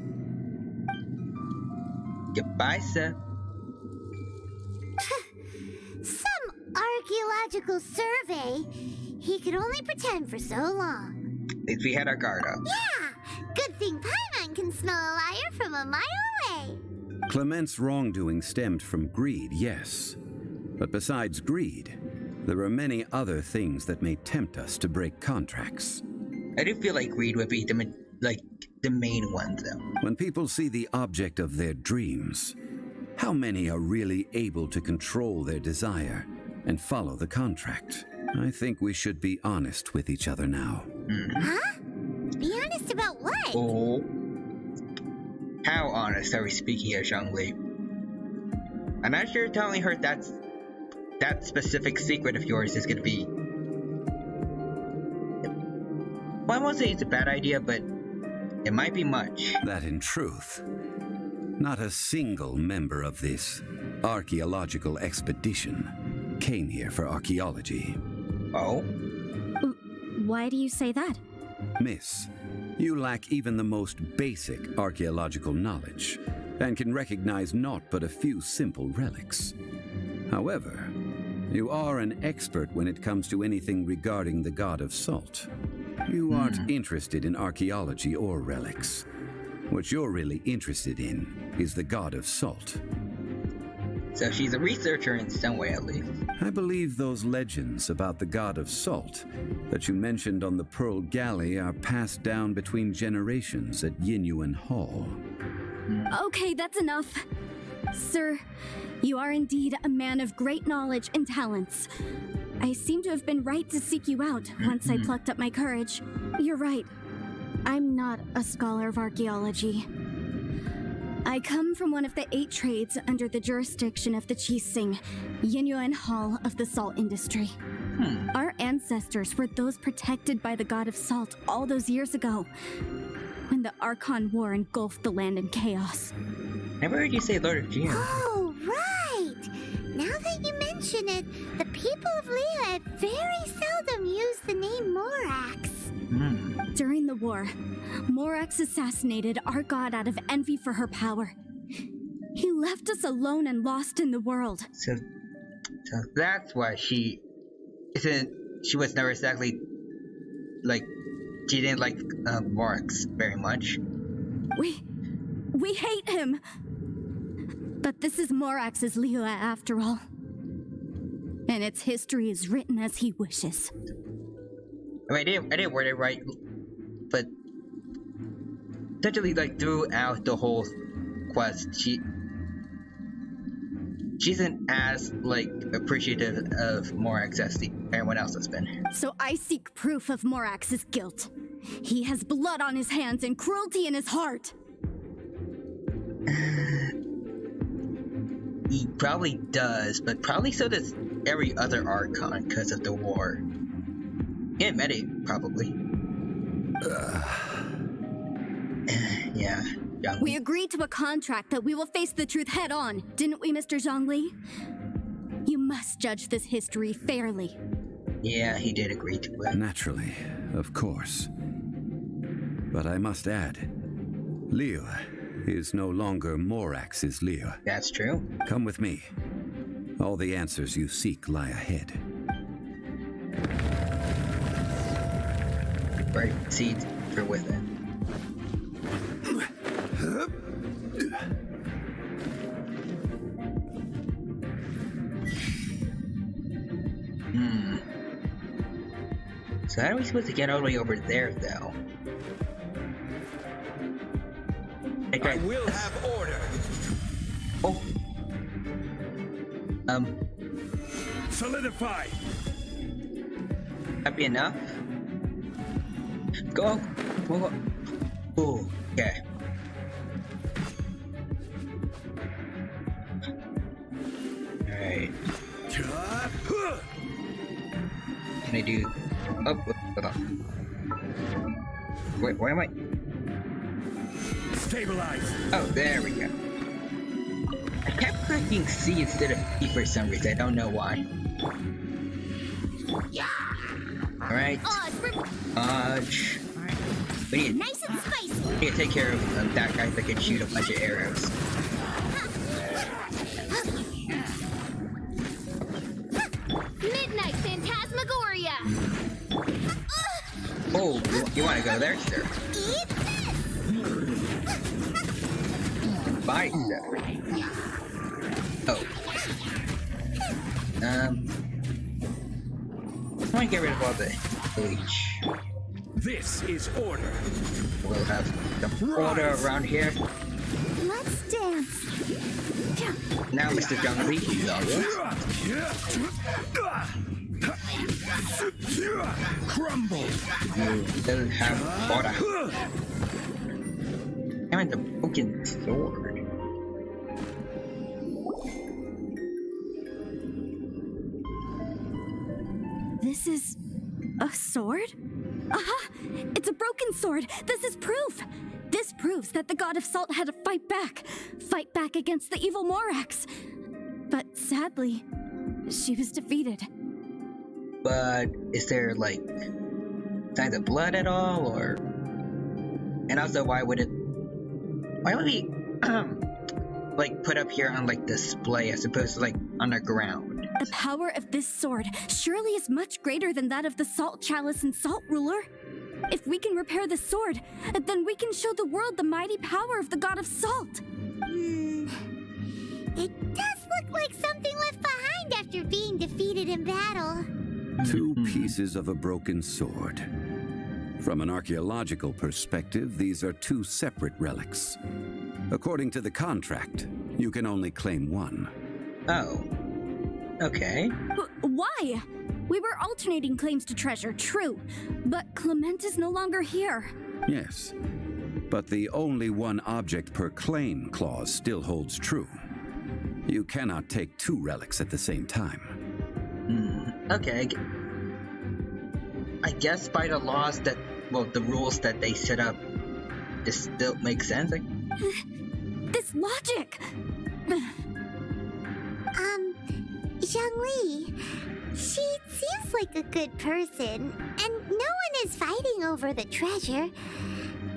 Goodbye, sir. Some archaeological survey. He could only pretend for so long. At least we had our guard up. Yeah! Good thing Paimon can smell a liar from a mile away. Clement's wrongdoing stemmed from greed, yes. But besides greed, there are many other things that may tempt us to break contracts. I do feel like greed would be the main one, though. When people see the object of their dreams, how many are really able to control their desire and follow the contract? I think we should be honest with each other now. Huh? Be honest about what? Oh. How honest are we speaking here, Zhongli? I'm not sure telling her that specific secret of yours is gonna be... Well, I won't say it's a bad idea, but it might be much. That in truth, not a single member of this archaeological expedition came here for archaeology. Oh? Why do you say that? Miss, you lack even the most basic archaeological knowledge and can recognize naught but a few simple relics. However, you are an expert when it comes to anything regarding the god of salt. You aren't interested in archaeology or relics. What you're really interested in is the god of salt. So she's a researcher in some way, at least. I believe those legends about the god of salt that you mentioned on the Pearl Galley are passed down between generations at Yinyuan Hall. Okay, that's enough. Sir, you are indeed a man of great knowledge and talents. I seem to have been right to seek you out once I plucked up my courage. You're right. I'm not a scholar of archaeology. I come from one of the 8 trades under the jurisdiction of the Qixing, Yinyuan Hall of the salt industry. Our ancestors were those protected by the god of salt all those years ago, when the Archon War engulfed the land in chaos. Never heard you say Lord of Geo. Oh, right! Now that you mention it, the people of Liyue very seldom use the name Morax. During the war, Morax assassinated our god out of envy for her power. He left us alone and lost in the world. So that's why she was never exactly she didn't like Morax very much. We hate him. But this is Morax's Liyue after all. And its history is written as he wishes. I mean, I didn't word it right, but essentially, throughout the whole quest, she isn't as, like, appreciative of Morax as everyone else has been. So I seek proof of Morax's guilt. He has blood on his hands and cruelty in his heart. He probably does, but probably so does every other Archon because of the war. He admit it, probably. Yeah. We agreed to a contract that we will face the truth head on, didn't we, Mr. Zhongli? You must judge this history fairly. Yeah, he did agree to it. Naturally, of course. But I must add, Liu is no longer Morax's Liu. That's true. Come with me. All the answers you seek lie ahead. Proceed through with it. So how are we supposed to get all the way over there, though? Okay. I will have order. Oh. Solidify. That'd be enough. Go. Go. Oh, okay. Alright. Can I do... Oh, hold on. Wait, where am I? Stabilize. Oh, there we go. I kept clicking C instead of E for some reason. I don't know why. Alright. Dodge. We need, Nice and spicy. we need to take care of that guy that can shoot a bunch of arrows. Midnight Phantasmagoria. Oh, you want to go there, sir? Eat this. Bye, sir. Oh. I want to get rid of all the bleach. This is order. We'll have some order around here. Let's dance. Now, Mr. Zhongli, you all right? Crumble. You still have order. Damn it, the broken sword. This is a sword? Aha! It's a broken sword! This is proof! This proves that the god of salt had to fight back against the evil Morax. But sadly, she was defeated. But is there, like, signs of blood at all, or... And also, why would we, like, put up here on, like, display as opposed to, like, on the ground? The power of this sword surely is much greater than that of the Salt Chalice and Salt Ruler. If we can repair the sword, then we can show the world the mighty power of the god of salt. It does look like something left behind after being defeated in battle. Two pieces of a broken sword. From an archaeological perspective, these are two separate relics. According to the contract, you can only claim one. Oh. Okay. Why? We were alternating claims to treasure, true, but Clement is no longer here. Yes, but the only one object per claim clause still holds true. You cannot take two relics at the same time. Okay. I guess by the laws that, well, the rules that they set up, this still makes sense. Like... This logic! Zhongli, she seems like a good person, and no one is fighting over the treasure.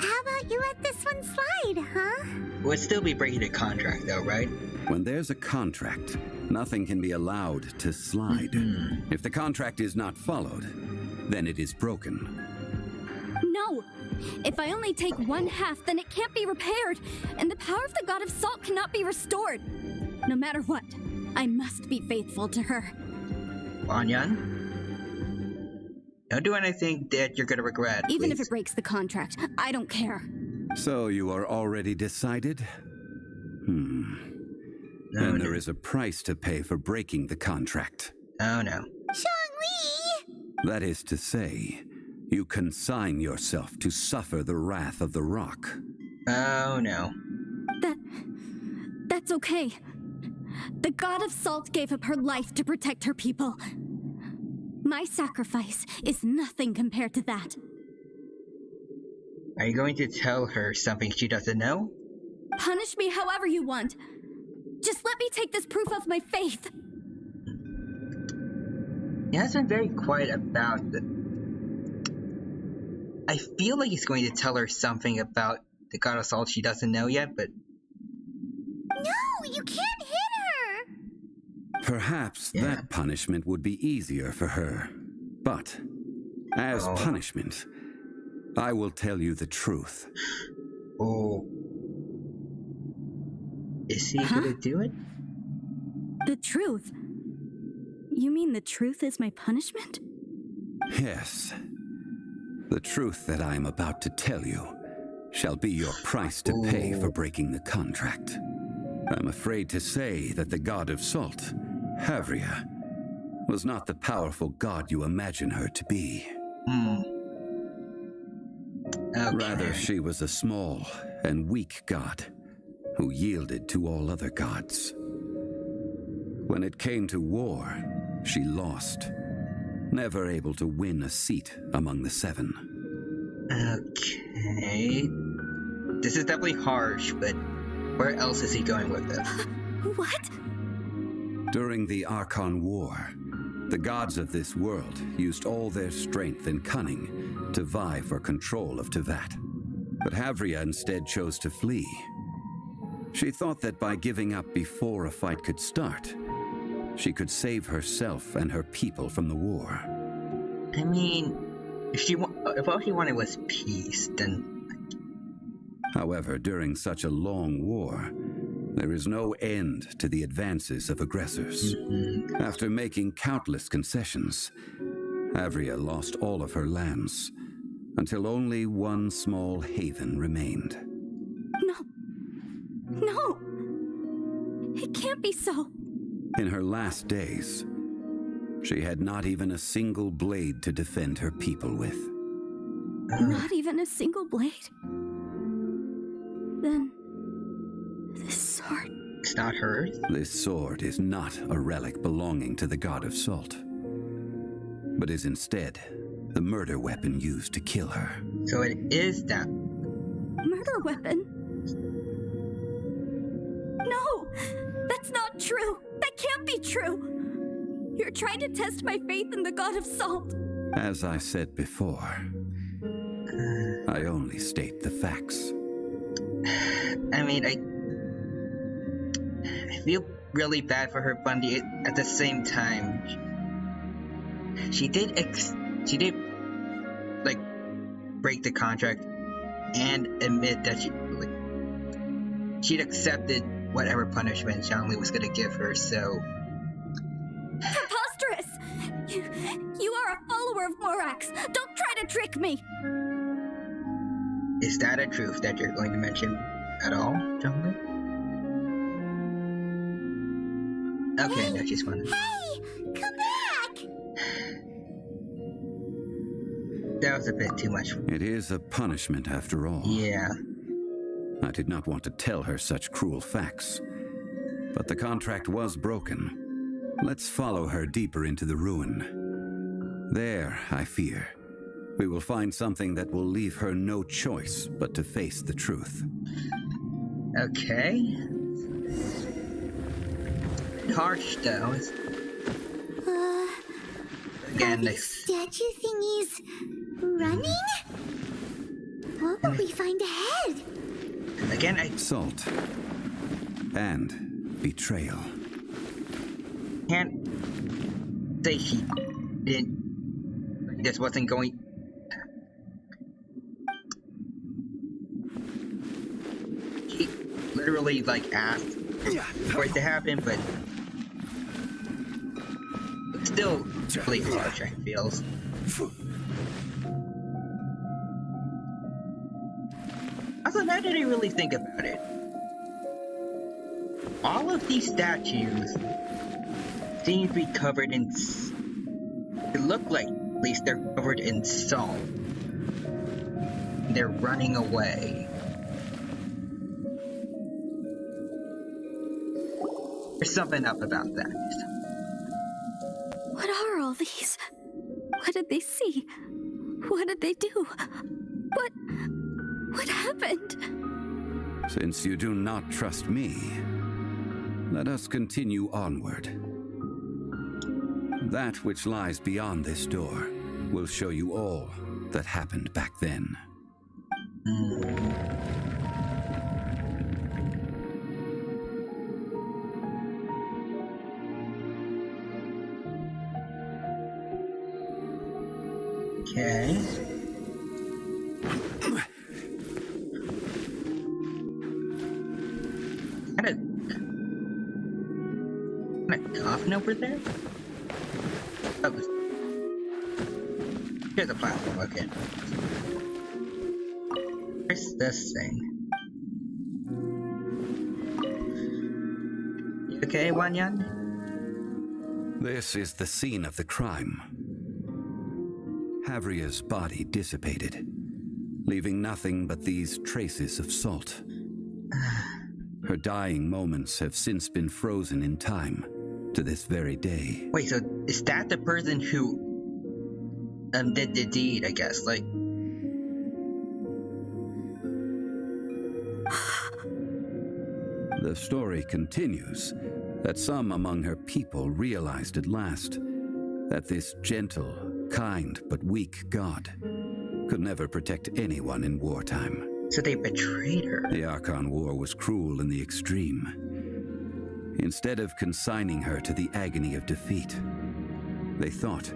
How about you let this one slide, huh? Would still be breaking the contract, though, right? When there's a contract, nothing can be allowed to slide. If the contract is not followed, then it is broken. No! If I only take one half, then it can't be repaired, and the power of the god of salt cannot be restored. No matter what, I must be faithful to her. Wanyan? Don't do anything that you're gonna regret. Even please. if it breaks the contract, I don't care. So you are already decided? And there is a price to pay for breaking the contract. Oh no. Zhongli! That is to say, you consign yourself to suffer the wrath of the rock. Oh no. That's okay. The god of salt gave up her life to protect her people. My sacrifice is nothing compared to that. Are you going to tell her something she doesn't know? Punish me however you want. Just let me take this proof of my faith. He has been very quiet about it. I feel like he's going to tell her something about the god of salt she doesn't know yet, but... No, you can't hit her! Perhaps that punishment would be easier for her. But, as punishment, I will tell you the truth. Oh. Is he gonna do it? The truth? You mean the truth is my punishment? Yes. The truth that I am about to tell you shall be your price to pay for breaking the contract. I'm afraid to say that the god of salt, Havria, was not the powerful god you imagine her to be. Okay. Rather, she was a small and weak god who yielded to all other gods. When it came to war, she lost, never able to win a seat among the seven. Okay. This is definitely harsh, but where else is he going with this? What? During the Archon War, the gods of this world used all their strength and cunning to vie for control of Tevat. But Havria instead chose to flee. She thought that by giving up before a fight could start, she could save herself and her people from the war. I mean, if all she wanted was peace, then... However, during such a long war, there is no end to the advances of aggressors. After making countless concessions, Havria lost all of her lands, until only one small haven remained. No! It can't be so! In her last days, she had not even a single blade to defend her people with. Not even a single blade? Then... this sword... It's not hers? This sword is not a relic belonging to the god of salt, but is instead the murder weapon used to kill her. So it is that... Murder weapon? No! That's not true! That can't be true! You're trying to test my faith in the god of salt! As I said before, I only state the facts. I mean, I feel really bad for her, Bundy. At the same time, she did like break the contract and admit that she'd accepted whatever punishment Zhongli was gonna give her. So preposterous! You are a follower of Morax. Don't try to trick me. Is that a truth that you're going to mention at all, Zhongli? Okay, Hey, no, she's fine. Hey! Come back! That was a bit too much. It is a punishment after all. Yeah. I did not want to tell her such cruel facts, but the contract was broken. Let's follow her deeper into the ruin. There, I fear, we will find something that will leave her no choice but to face the truth. Okay. Harsh, though. Again, Are these statue thingies running? What will we find ahead? again, I Salt and betrayal. can't say he didn't. This wasn't going. He literally like asked for it to happen, but still really harsh. I feels. Also, now that I really think about it, all of these statues seem to be covered in... They look like, at least they're covered in salt. They're running away. There's something up about that. What are all these? What did they see? What did they do? What happened? Since you do not trust me, let us continue onward. That which lies beyond this door will show you all that happened back then. Okay. Kind of coffin over there? Oh, here's a platform, okay. Where's this thing? You okay, Wanyan? This is the scene of the crime. Havria's body dissipated, leaving nothing but these traces of salt. Her dying moments have since been frozen in time to this very day. Wait, so is that the person who did the deed, I guess? Like... The story continues that some among her people realized at last that this gentle, kind but weak god could never protect anyone in wartime. So they betrayed her. The Archon War was cruel in the extreme. Instead of consigning her to the agony of defeat, they thought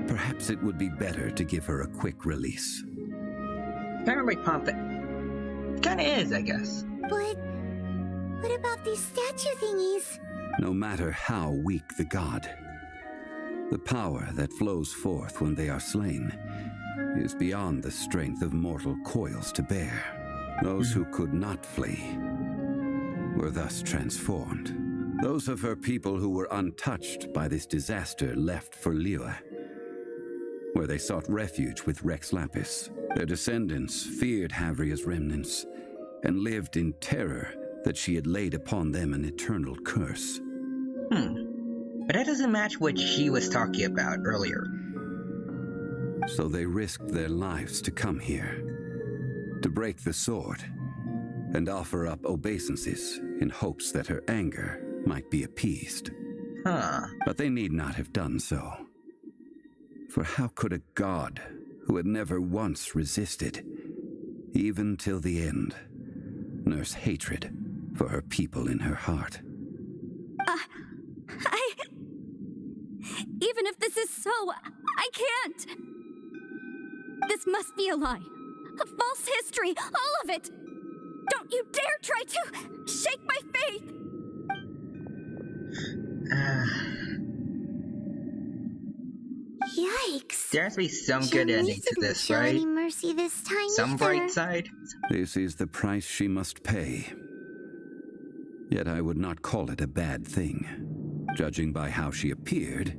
perhaps it would be better to give her a quick release. Kind of like Pompeii. Kind of is, I guess. But what about these statue thingies? No matter how weak the god, the power that flows forth when they are slain is beyond the strength of mortal coils to bear. Those who could not flee were thus transformed. Those of her people who were untouched by this disaster left for Liyue, where they sought refuge with Rex Lapis. Their descendants feared Havria's remnants and lived in terror that she had laid upon them an eternal curse. But that doesn't match what she was talking about earlier. So they risked their lives to come here, to break the sword, and offer up obeisances in hopes that her anger might be appeased. But they need not have done so. For how could a god who had never once resisted, even till the end, nurse hatred for her people in her heart? Even if this is so, I can't! This must be a lie. A false history, all of it! Don't you dare try to shake my faith! Yikes. There has to be some good ending to this, show right? any mercy this time Some either. bright side? This is the price she must pay. Yet I would not call it a bad thing. Judging by how she appeared,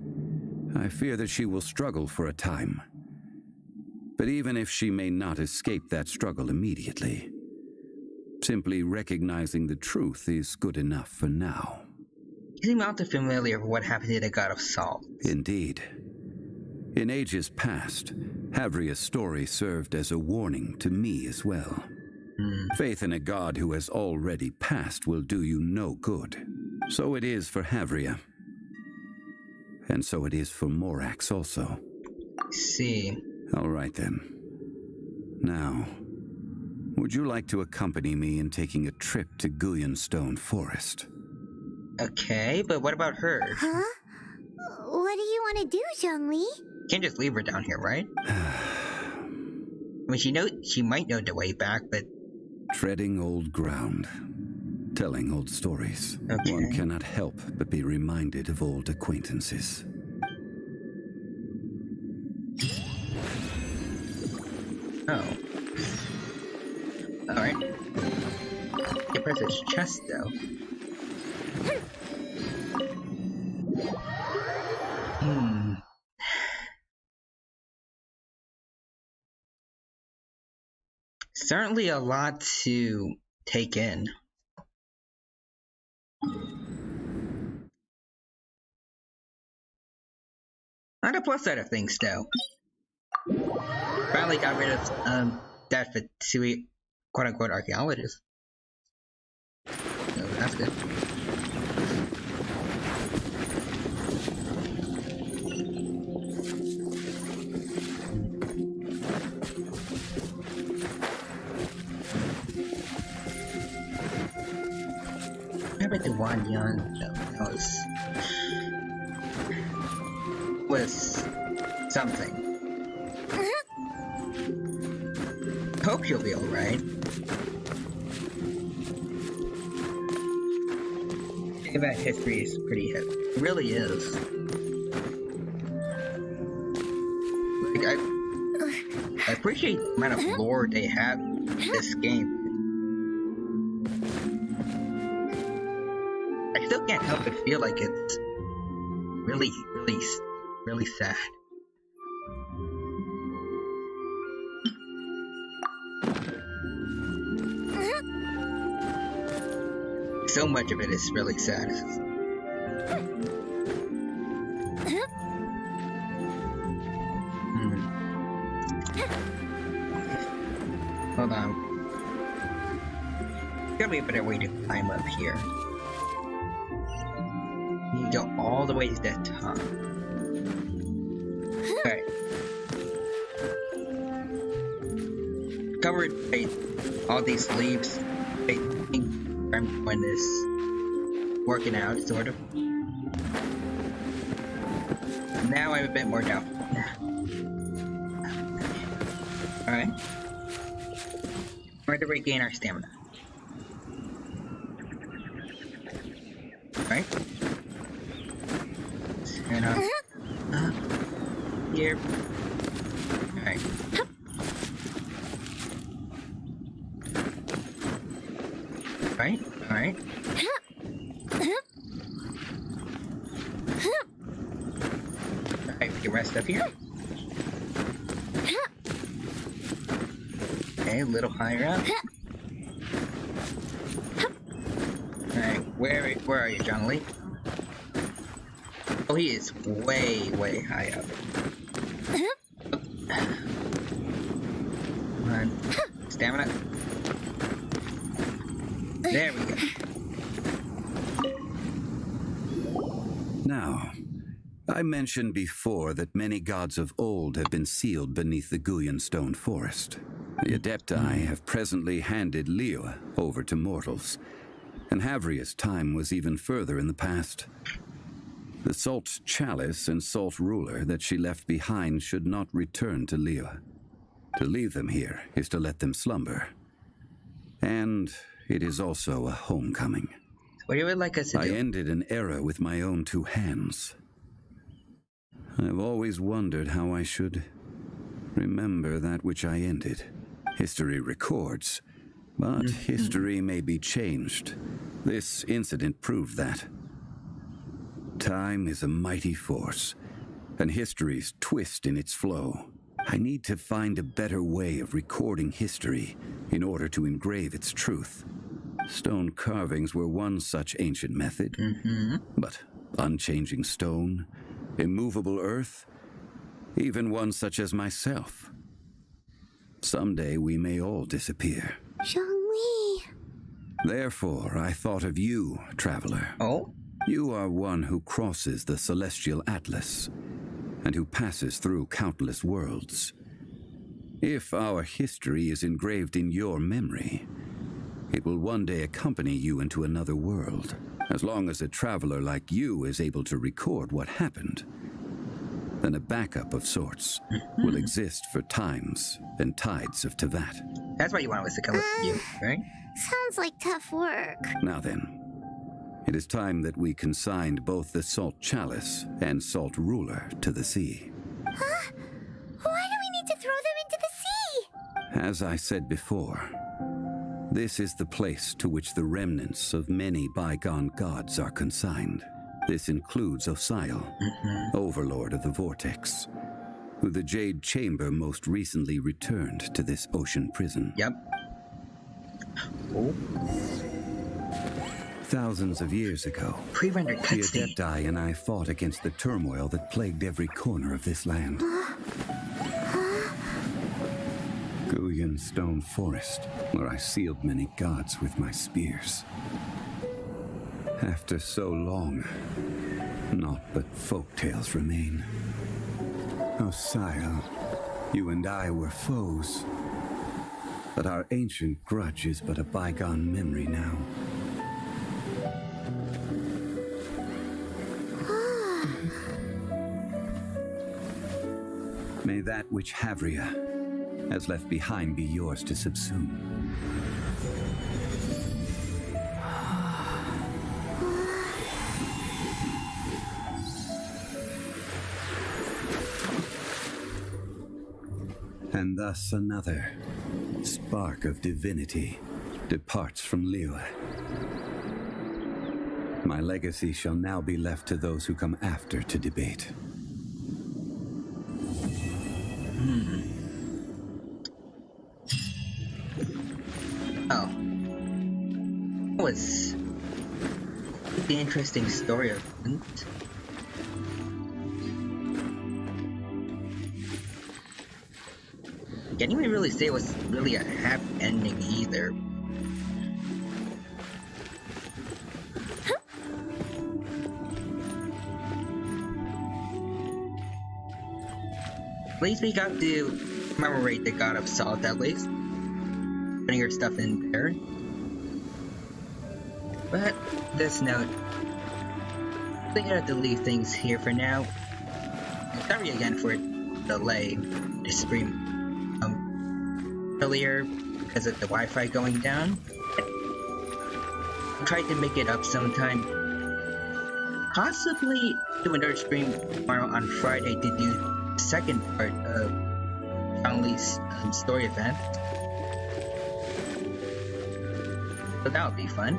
I fear that she will struggle for a time. But even if she may not escape that struggle immediately, simply recognizing the truth is good enough for now. You seem not familiar with what happened to the god of salt. Indeed. In ages past, Havria's story served as a warning to me as well. Faith in a god who has already passed will do you no good. So it is for Havria. And so it is for Morax also. I see. All right then. Now, would you like to accompany me in taking a trip to Guyonstone Forest? Okay, but what about her? Huh? What do you want to do, Zhongli? You can't just leave her down here, right? I mean, she might know the way back, but... Treading old ground. Telling old stories. Okay. One cannot help but be reminded of old acquaintances. Oh. Alright. You press his chest, though. Certainly a lot to take in. On the plus side of things, though, finally got rid of that Fitsui quote-unquote archaeologist. So that's good. I bet the one young was something. Hope you'll be alright. That history is pretty heavy. It really is. Like, I appreciate the amount of lore they have in this game. I still can't help but feel like it's really sad. So much of it is really sad. Hold on. There's gotta be a better way to climb up here. You go all the way to that top. Okay. Covered by all these leaves. I think when this working out, sort of. Now I'm a bit more doubtful. Alright. We're to regain our stamina. Right? And here. Alright. Alright, alright. Alright, we can rest up here. Okay, a little higher up. Alright, where are you, John Lee? Oh, he is way high up. Come on. Stamina. There we go. Now, I mentioned before that many gods of old have been sealed beneath the Guyan stone forest. The Adepti have presently handed Liyue over to mortals, and Havria's time was even further in the past. The Salt Chalice and Salt Ruler that she left behind should not return to Liyue. To leave them here is to let them slumber. And it is also a homecoming. What you would like us to do? I ended an era with my own two hands. I've always wondered how I should remember that which I ended. History records, but history may be changed. This incident proved that. Time is a mighty force, and history's twist in its flow. I need to find a better way of recording history in order to engrave its truth. Stone carvings were one such ancient method, but unchanging stone, immovable earth, even one such as myself. Someday we may all disappear. Zhongli. Therefore, I thought of you, traveler. Oh? You are one who crosses the celestial atlas, and who passes through countless worlds. If our history is engraved in your memory, it will one day accompany you into another world. As long as a traveler like you is able to record what happened, then a backup of sorts will exist for times and tides of Teyvat. That's why you want us to come with you, right? Sounds like tough work. Now then, it is time that we consigned both the Salt Chalice and Salt Ruler to the sea. Huh? Why do we need to throw them into the sea? As I said before, This is the place to which the remnants of many bygone gods are consigned. This includes Osial, overlord of the Vortex, who the Jade Chamber most recently returned to this ocean prison. Yep. Oh. Thousands of years ago, Pre-rendered the cutscene. Adepti and I fought against the turmoil that plagued every corner of this land. Guyan Stone Forest, where I sealed many gods with my spears. After so long, naught but folktales remain. Osial, you and I were foes, but our ancient grudge is but a bygone memory now. May that which Havria has left behind be yours to subsume. And thus another spark of divinity departs from Liyue. My legacy shall now be left to those who come after to debate. Oh. That was the interesting story of it. Can't even really say it was really a happy ending either. At least we got to commemorate the god of salt, at least. Putting your stuff in there. But, this note, I think I have to leave things here for now. Sorry again for delay the stream earlier because of the Wi-Fi going down. I'll try to make it up sometime. Possibly do another stream tomorrow on Friday to do the second part of Zhongli's story event. So that would be fun.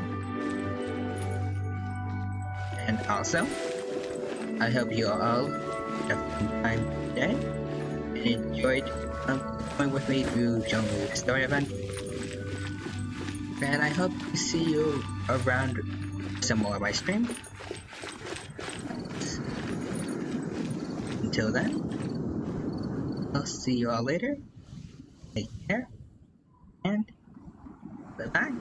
And also, I hope you all have a good time today and enjoyed going with me through Zhongli's story event. And I hope to see you around some more of my stream. Until then, I'll see you all later. Take care, and bye-bye.